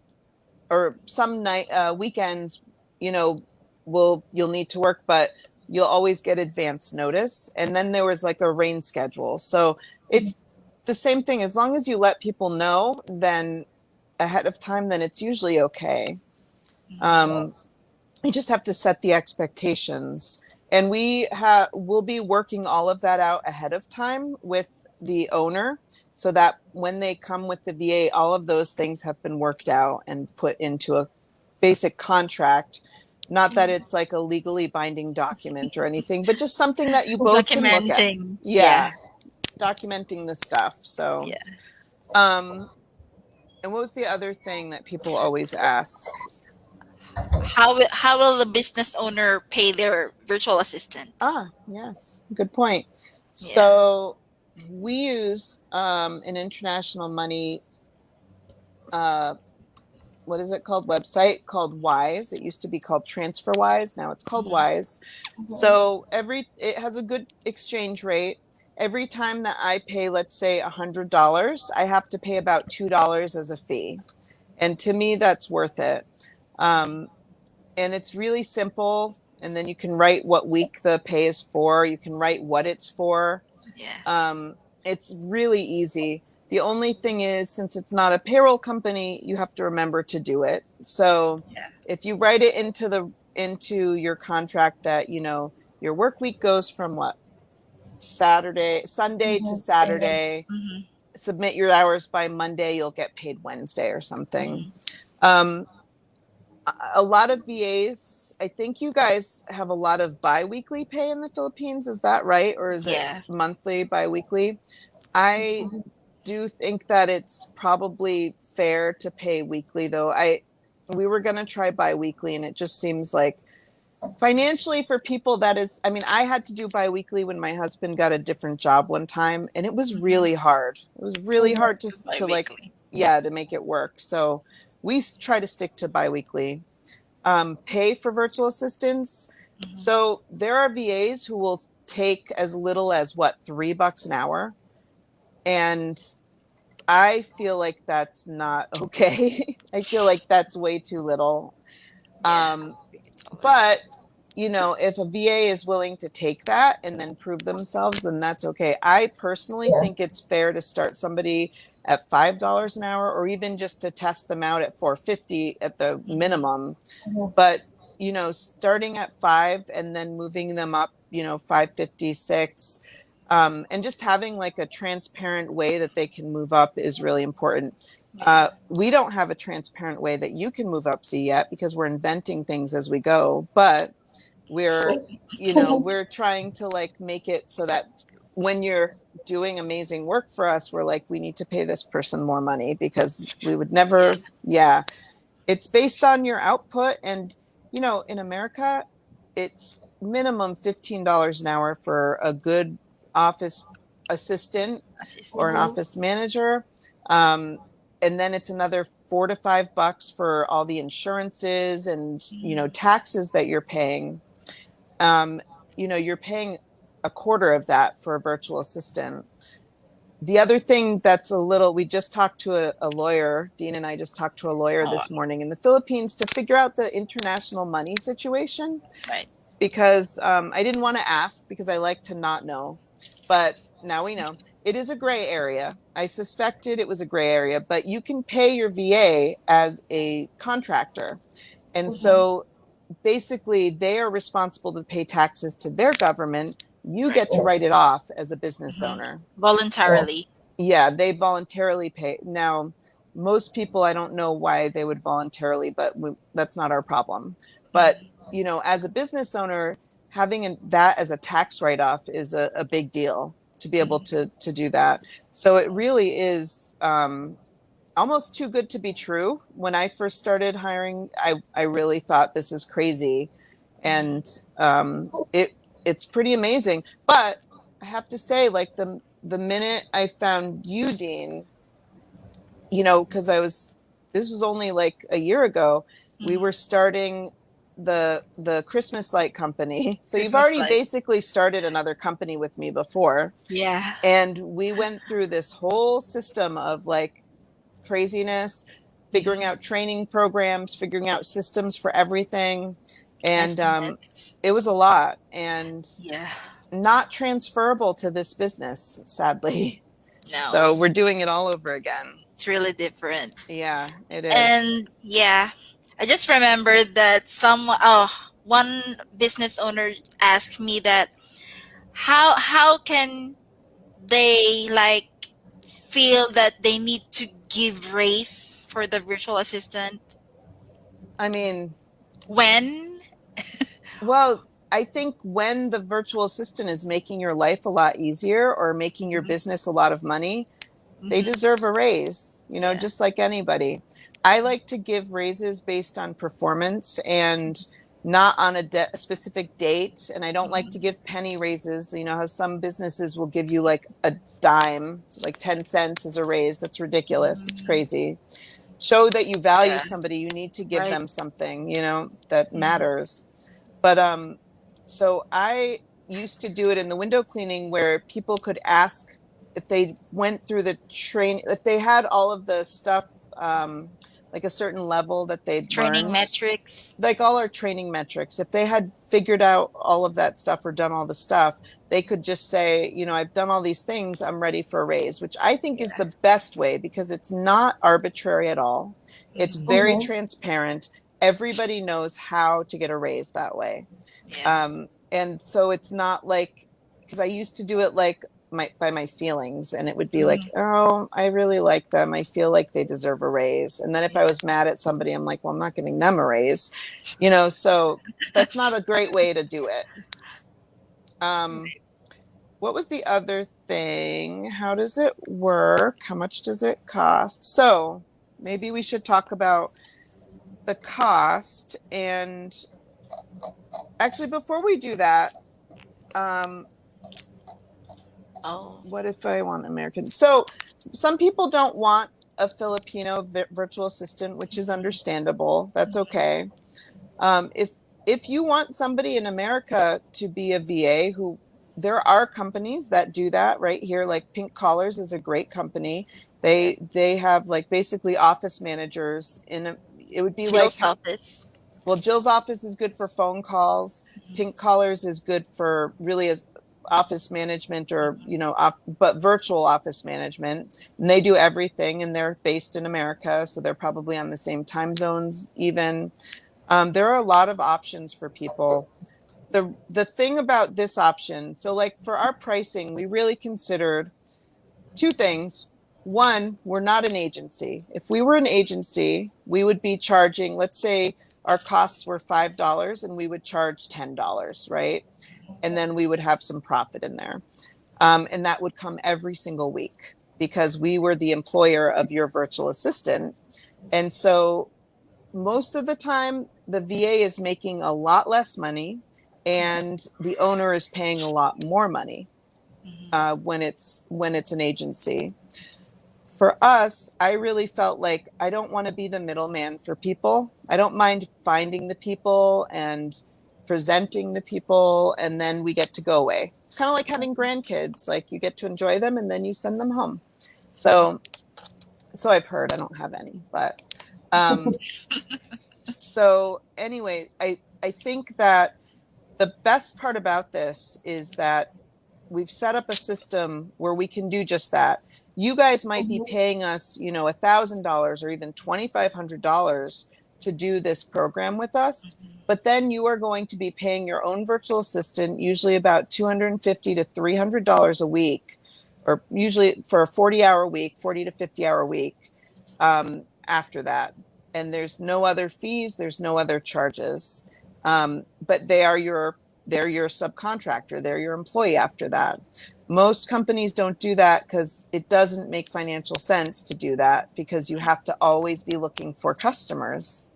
or some weekends, you'll need to work, but you'll always get advance notice. And then there was like a rain schedule. So it's the same thing. As long as you let people know then ahead of time, then it's usually okay. You just have to set the expectations. And we'll be working all of that out ahead of time with the owner, so that when they come with the VA, all of those things have been worked out and put into a basic contract. Not that it's like a legally binding document or anything, but just something that you both can look at. Yeah. documenting the stuff. So, Yeah. and what was the other thing that people always ask? How will the business owner pay their virtual assistant? Ah, yes, good point. Yeah. So we use an international money, what is it called? Website called Wise. It used to be called TransferWise. Now it's called Mhm. Wise. Mhm. So it has a good exchange rate. Every time that I pay, let's say $100, I have to pay about $2 as a fee. And to me, that's worth it. Um, and it's really simple. And then you can write what week the pay is for. You can write what it's for. Yeah. It's really easy. The only thing is, since it's not a payroll company, you have to remember to do it. So Yeah. if you write it into your contract that, your work week goes from what? Sunday to Mhm. Saturday, Hmm. submit your hours by Monday, you'll get paid Wednesday or something. Hmm. Um, a lot of VAs, I think you guys have a lot of bi-weekly pay in the Philippines. Is that right? Or is it Yeah. monthly, bi-weekly? I do think that it's probably fair to pay weekly though. We were going to try bi-weekly and it just seems like financially for people that is, I mean, I had to do bi-weekly when my husband got a different job one time and it was Hmm. really hard. It was really hard to like, Bi-weekly. yeah, to make it work. So we try to stick to bi-weekly. Pay for virtual assistants. Hmm. So there are VAs who will take as little as what, $3 an hour. And I feel like that's not okay. I feel like that's way too little. Yeah. Um, but if a VA is willing to take that and then prove themselves, then that's okay. I personally Yeah. think it's fair to start somebody at $5 an hour, or even just to test them out at $4.50 at the minimum. Mhm. But starting at 5 and then moving them up, 5.56, and just having like a transparent way that they can move up is really important. Yeah. We don't have a transparent way that you can move up C yet because we're inventing things as we go, but we're we're trying to like make it so that when you're doing amazing work for us, we're like, we need to pay this person more money because we would never. Yes. Yeah, it's based on your output. And in America, it's minimum $15 an hour for a good office assistant or an Assistant. Mhm. office manager. um, and then it's another $4 to $5 for all the insurances and Mhm. taxes that you're paying. You're paying a quarter of that for a virtual assistant. The other thing that's we just talked to a lawyer. Dean and I just talked to a lawyer Oh, this morning in the Philippines to figure out the international money situation, right. because I didn't want to ask because I like to not know, but now we know. It is a gray area. I suspected it was a gray area, but you can pay your VA as a contractor. And Mhm. so basically they are responsible to pay taxes to their government. You Right. get to write Yes. it off as a business Hmm. owner. Yeah. Voluntarily. Yeah, they voluntarily pay. Now, most people, I don't know why they would voluntarily, but that's not our problem. But, Mhm. as a business owner, having that as a tax write-off is a big deal to be able Mhm. to do that. So it really is almost too good to be true. When I first started hiring, I really thought this is crazy. And it's pretty amazing. But I have to say, like the minute I found you, Dean, because this was only like a year ago, we Mhm. were starting the Christmas light company. So you've Christmas already light. basically started another company with me before. Yeah. And we went through this whole system of like craziness, figuring Mhm. out training programs, figuring out systems for everything. And Estimates. it was a lot and Yeah. not transferable to this business, sadly. No, So we're doing it all over again. it's really different. Yeah, it is. And yeah, I just remembered that one business owner asked me that how can they like feel that they need to give raise for the virtual assistant I mean, when well, I think when the virtual assistant is making your life a lot easier or making your business a lot of money, they deserve a raise, you know, Yeah. just like anybody. I like to give raises based on performance and not on a specific date. And I don't like to give penny raises. You know how some businesses will give you like a dime, like 10 cents as a raise. That's ridiculous. It's crazy. Show that you value Yeah. somebody. You need to give Right. them something, you know, that matters. But so I used to do it in the window cleaning where people could ask if they went through the if they had all of the stuff, like a certain level that they'd Training learned, metrics. like all our training metrics, if they had figured out all of that stuff or done all the stuff, they could just say, you know, I've done all these things, I'm ready for a raise, which I think is the best way because it's not arbitrary at all. It's very transparent. Everybody knows how to get a raise that way. Yeah. And so it's not like, because I used to do it like by my feelings, and it would be like, oh, I really like them, I feel like they deserve a raise. And then if I was mad at somebody, I'm like, well, I'm not giving them a raise, you know. So that's not a great way to do it. What was the other thing? How does it work? How much does it cost? So maybe we should talk about the cost. And actually, before we do that, Oh. what if I want American? So some people don't want a Filipino virtual assistant, which is understandable. That's okay. If you want somebody in America to be a VA, who there are companies that do that right here, like Pink Collars is a great company. They have like basically office managers it would be Jill's like, office. well, Jill's office is good for phone calls. Pink Collars is good for really as office management or, you know, but virtual office management. And they do everything, and they're based in America. So they're probably on the same time zones even. There are a lot of options for people. The thing about this option, so like for our pricing, we really considered two things. One, we're not an agency. If we were an agency, we would be charging, let's say our costs were $5 and we would charge $10, right? And then we would have some profit in there. And that would come every single week because we were the employer of your virtual assistant. And so most of the time, the VA is making a lot less money and the owner is paying a lot more money when it's an agency. For us, I really felt like I don't want to be the middleman for people. I don't mind finding the people and presenting the people, and then we get to go away. It's kind of like having grandkids. Like you get to enjoy them and then you send them home. So I've heard. I don't have any, but so anyway, I think that the best part about this is that we've set up a system where we can do just that. You guys might be paying us, you know, $1,000 or even $2,500 to do this program with us, but then you are going to be paying your own virtual assistant usually about $250 to $300 a week, or usually for a 40-hour week, 40 to 50-hour week after that. And there's no other fees, there's no other charges, but they're your subcontractor, they're your employee after that. Most companies don't do that because it doesn't make financial sense to do that because you have to always be looking for customers.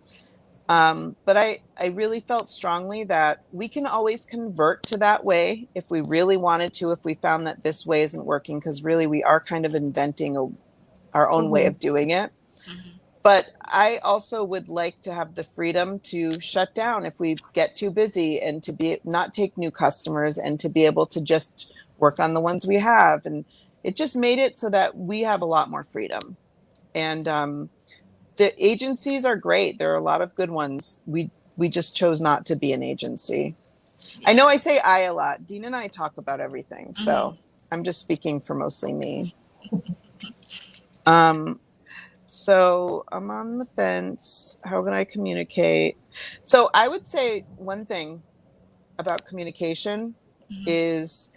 But I really felt strongly that we can always convert to that way if we really wanted to, if we found that this way isn't working, because really we are kind of inventing our own way of doing it. But I also would like to have the freedom to shut down if we get too busy, and to not take new customers, and to be able to just work on the ones we have. And it just made it so that we have a lot more freedom. And the agencies are great. There are a lot of good ones. We just chose not to be an agency. I know I say I a lot. Dean and I talk about everything. So I'm just speaking for mostly me. So I'm on the fence. How can I communicate? So I would say one thing about communication is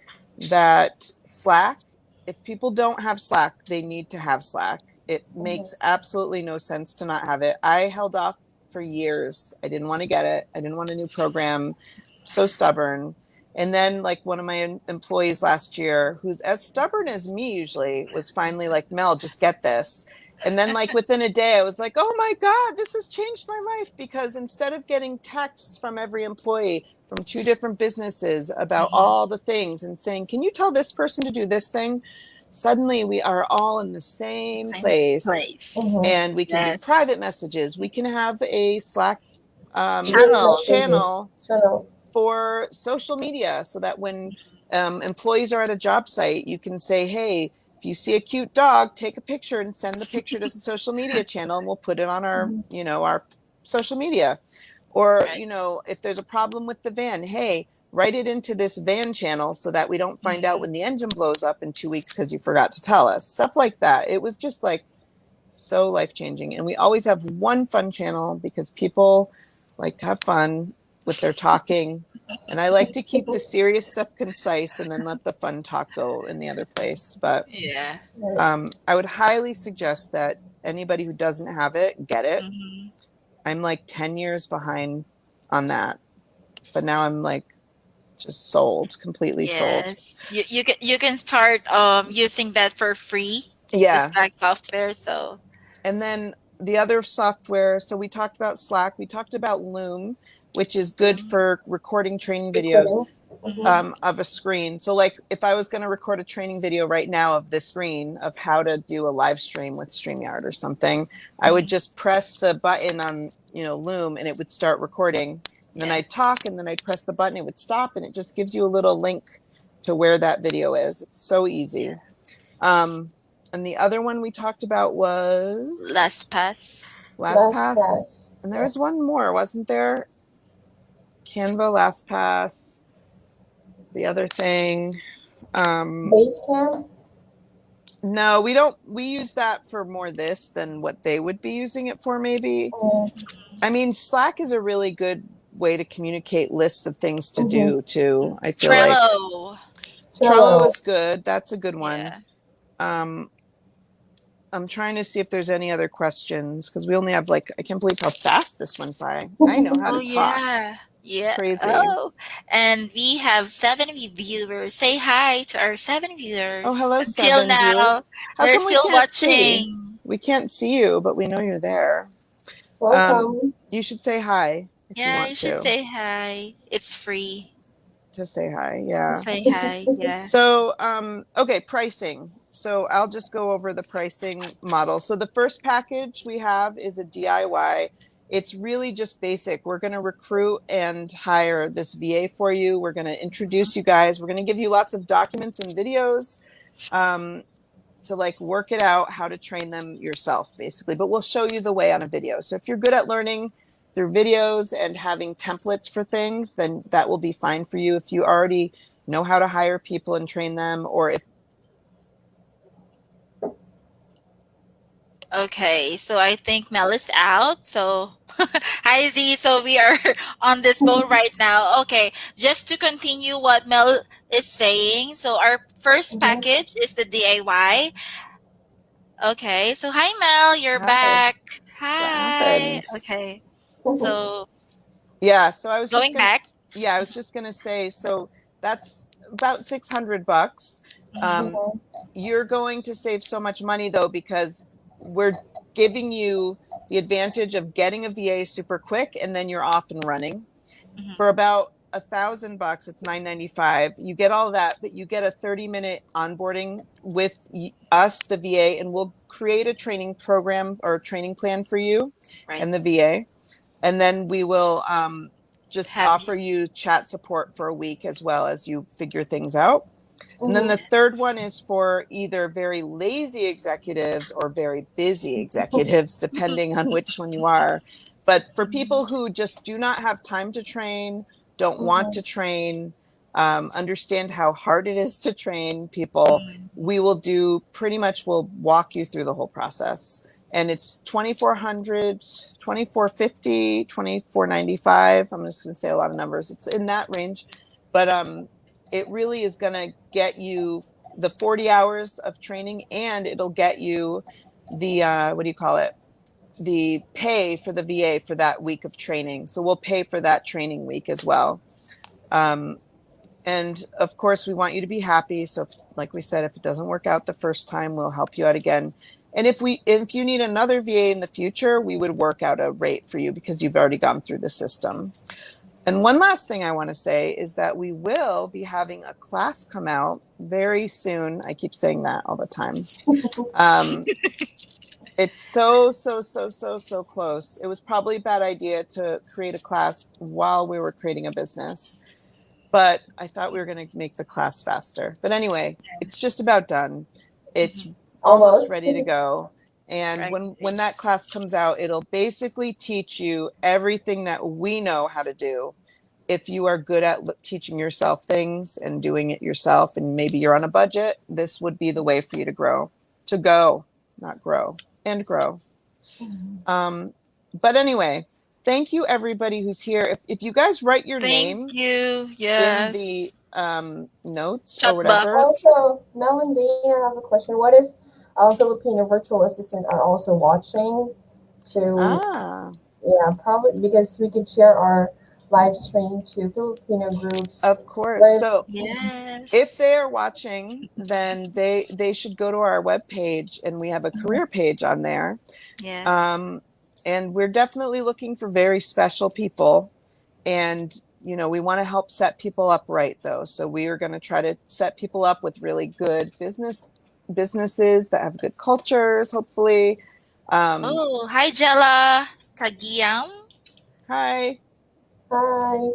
that Slack, if people don't have Slack, they need to have Slack. It makes absolutely no sense to not have it. I held off for years. I didn't want to get it. I didn't want a new program. so stubborn. And then like one of my employees last year, who's as stubborn as me usually, was finally like, Mel, just get this. And then like within a day, I was like, oh my God, this has changed my life, because instead of getting texts from every employee from 2 different businesses about all the things and saying, can you tell this person to do this thing? Suddenly we are all in the same place, Mhm. and we can do Yes. private messages. We can have a Slack Channels. channel Channel. for social media, so that when employees are at a job site, you can say, hey, if you see a cute dog, take a picture and send the picture to the social media channel, and we'll put it on our, our social media. Or, Right. if there's a problem with the van, hey, write it into this van channel so that we don't find out when the engine blows up in 2 weeks because you forgot to tell us. Stuff like that. It was just like so life-changing. And we always have one fun channel because people like to have fun with their talking. And I like to keep the serious stuff concise and then let the fun talk go in the other place. But Yeah. I would highly suggest that anybody who doesn't have it, get it. Hmm. I'm like 10 years behind on that. But now I'm like just sold, completely sold. Yes. You can start using that for free. Yeah. The Slack software. So And then the other software, so we talked about Slack, we talked about Loom, which is good for recording training videos of a screen. So like if I was going to record a training video right now of this screen of how to do a live stream with StreamYard or something, I would just press the button on, Loom, and it would start recording. And then Yeah. I'd talk, and then I'd press the button, it would stop, and it just gives you a little link to where that video is. It's so easy. And the other one we talked about was LastPass. LastPass. And there was one more, wasn't there? Canva, LastPass. The other thing. Basecamp. No, we don't. We use that for more this than what they would be using it for, maybe. I mean, Slack is a really good way to communicate lists of things to do too. I feel like Trello is good. That's a good one. Yeah. I'm trying to see if there's any other questions, because we only have I can't believe how fast this went by. I know how to talk. Yeah. Yeah. Crazy. Oh, and we have 7 viewers. Say hi to our 7 viewers. Oh, hello, Until 7 now, viewers. How they're come we still can't see? watching. We can't see you, but we know you're there. Welcome. You should say hi if you Yeah, want you should to. say hi. It's free To say hi, yeah. to say hi. Yeah. So, okay, pricing. So I'll just go over the pricing model. So the first package we have is a DIY. It's really just basic. We're going to recruit and hire this VA for you. We're going to introduce you guys. We're going to give you lots of documents and videos to work it out, how to train them yourself, basically. But we'll show you the way on a video. So if you're good at learning through videos and having templates for things, then that will be fine for you. If you already know how to hire people and train them, or if Okay, so I think Mel is out. So, hi Z. So we are on this boat right now. Okay, just to continue what Mel is saying. So our first package is the DIY. Okay, so hi Mel, you're Hi. back. What Hi. happened? Okay, so Yeah, so I was going back. I was just gonna say, so that's about $600. You're going to save so much money though, because we're giving you the advantage of getting a VA super quick, and then you're off and running. For about $1,000, it's $995. You get all of that, but you get a 30-minute onboarding with us, the VA, and we'll create a training program or a training plan for you and the VA. And then we will just offer you chat support for a week as well as you figure things out. And then the third one is for either very lazy executives or very busy executives, depending on which one you are. But for people who just do not have time to train, don't want to train, understand how hard it is to train people, we will do we'll walk you through the whole process. And it's $2,400, $2,450, $2,495. I'm just going to say a lot of numbers. It's in that range. But it really is going to get you the 40 hours of training, and it'll get you the, the pay for the VA for that week of training. So we'll pay for that training week as well. And of course, we want you to be happy. So, like we said, if it doesn't work out the first time, we'll help you out again. And if you need another VA in the future, we would work out a rate for you because you've already gone through the system. And one last thing I want to say is that we will be having a class come out very soon. I keep saying that all the time. It's so close. It was probably a bad idea to create a class while we were creating a business, but I thought we were going to make the class faster. But anyway, it's just about done. It's almost ready to go. And when that class comes out, it'll basically teach you everything that we know how to do. If you are good at teaching yourself things and doing it yourself, and maybe you're on a budget, this would be the way for you to grow, not grow, and grow. But anyway, thank you everybody who's here. If you guys write your name in the notes or Chat whatever. Also, Mel and Dean, I have a question. What if Filipino virtual assistant are also watching? Yeah, probably because we could share our live stream to Filipino groups. Of course. So if they are watching, then they should go to our webpage, and we have a career page on there. Yes. And we're definitely looking for very special people. And, you know, we want to help set people up right, though. So we are going to try to set people up with really good businesses that have good cultures, hopefully. Hi, Jella Tagiam. Hi. Hi.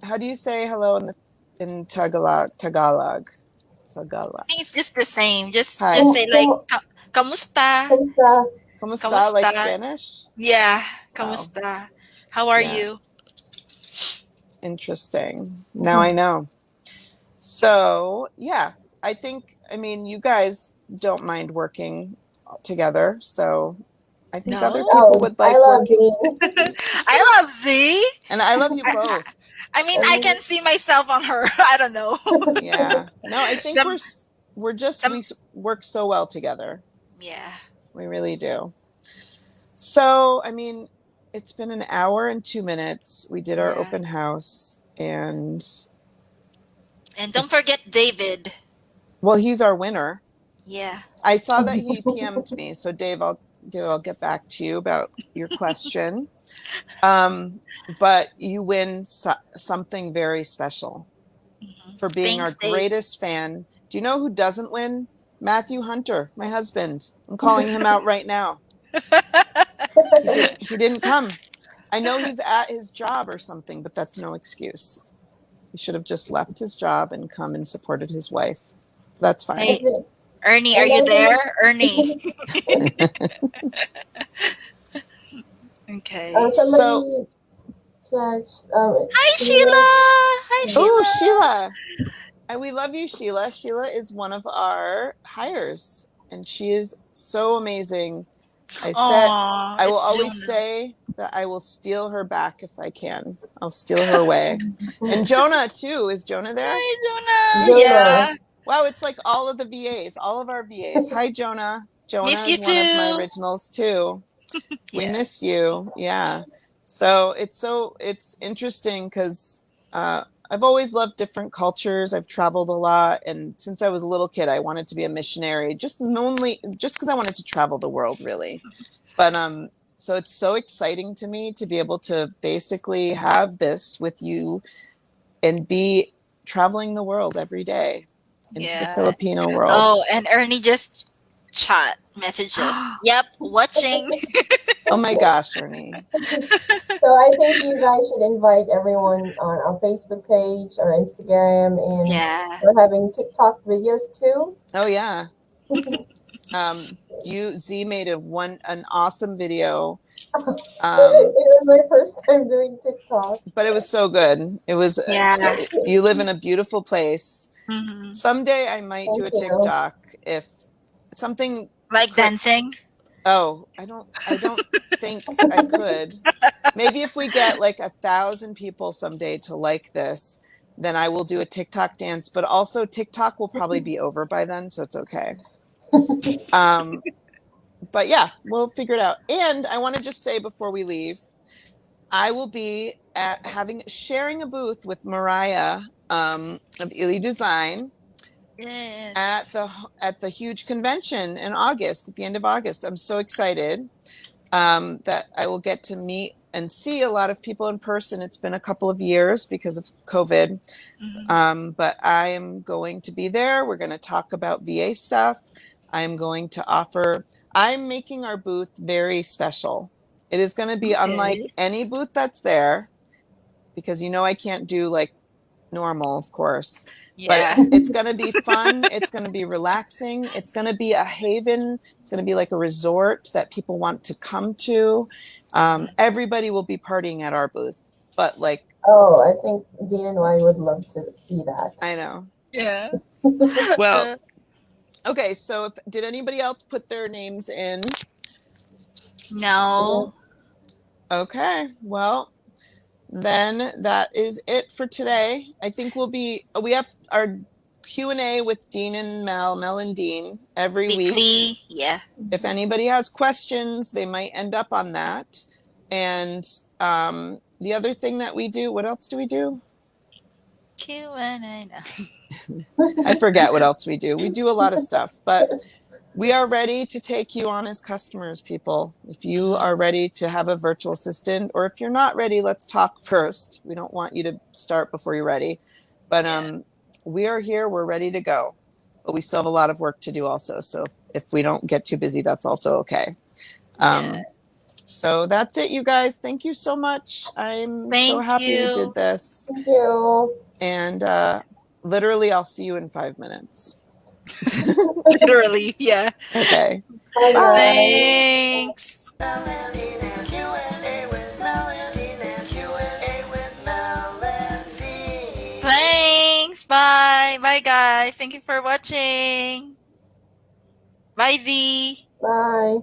How do you say hello in Tagalog? I think it's just the same. Just Hi. say like kamusta. Kamusta, like Spanish? Yeah, kamusta. How are you? Interesting. Now I know. So, yeah, I mean, you guys don't mind working together, so I think other people would like working. I love Z. And I love you both. I mean, I can see myself on her. I don't know. Yeah. No, I think we work so well together. Yeah. We really do. So, I mean, it's been an hour and 2 minutes. We did our open house, and don't forget David. Well, he's our winner. Yeah. I saw that he PM'd me. So Dave, I'll get back to you about your question. But you win something very special for being our greatest fan. Do you know who doesn't win? Matthew Hunter, my husband. I'm calling him out right now. He didn't come. I know he's at his job or something, but that's no excuse. He should have just left his job and come and supported his wife. That's fine. Hey, Ernie, are you there? Ernie. Okay. So, hi, Sheila. Hi, Sheila. Oh, Sheila. And we love you, Sheila. Sheila is one of our hires, and she is so amazing. I will always say that I will steal her back if I can. I'll steal her away. And Jonah, too. Is Jonah there? Hi, Jonah. Yeah. Wow, it's like all of the VAs, all of our VAs. Hi, Jonah. Jonah miss you is one of my originals, too. We miss you. Yeah. So it's interesting because I've always loved different cultures. I've traveled a lot. And since I was a little kid, I wanted to be a missionary, just because I wanted to travel the world, really. But so it's so exciting to me to be able to basically have this with you and be traveling the world every day into the Filipino world. Oh, and Ernie just messages. Yep, watching. Oh my gosh, Ernie. So I think you guys should invite everyone on our Facebook page or Instagram, and we're having TikTok videos too. Oh yeah. Z made an awesome video. It was my first time doing TikTok. But it was so good. It was you live in a beautiful place. Mm-hmm. Someday I might do a TikTok if something like dancing. Oh, I don't think I could. Maybe if we get like 1,000 people someday to like this, then I will do a TikTok dance. But also TikTok will probably be over by then, so it's okay. But yeah, we'll figure it out. And I want to just say before we leave, I will be sharing a booth with Mariah of Ely Design at Yes. the huge convention in August, at the end of August. I'm so excited that I will get to meet and see a lot of people in person. It's been a couple of years because of COVID, but I am going to be there. We're going to talk about VA stuff. I'm going to offer. I'm making our booth very special. It is going to be unlike Okay. any booth that's there because I can't do like normal, of course. But Yeah. it's going to be fun. It's going to be relaxing. It's going to be a haven. It's going to be like a resort that people want to come to. Everybody will be partying at our booth. But like, Oh, I think Dean and I would love to see that. I know. Yeah. Well, okay. So did anybody else put their names in? No. Okay. Well, then that is it for today. I think we have our Q&A with Dean and Mel and Dean every week. Weekly. Yeah. If anybody has questions, they might end up on that. And the other thing that we do, what else do we do? Q&A. I forget what else we do. We do a lot of stuff, but we are ready to take you on as customers, people. If you are ready to have a virtual assistant, or if you're not ready, let's talk first. We don't want you to start before you're ready. But we are here. We're ready to go. But we still have a lot of work to do also. So if we don't get too busy, that's also okay. So that's it, you guys. Thank you so much. I'm so happy we did this. Thank you. And literally, I'll see you in 5 minutes. Literally, yeah. Okay. Bye, guys. Thanks. Melanie and Q&A with Melanie and Q&A with Melanie. Thanks. Bye. Bye, guys. Thank you for watching. Bye, Z. Bye.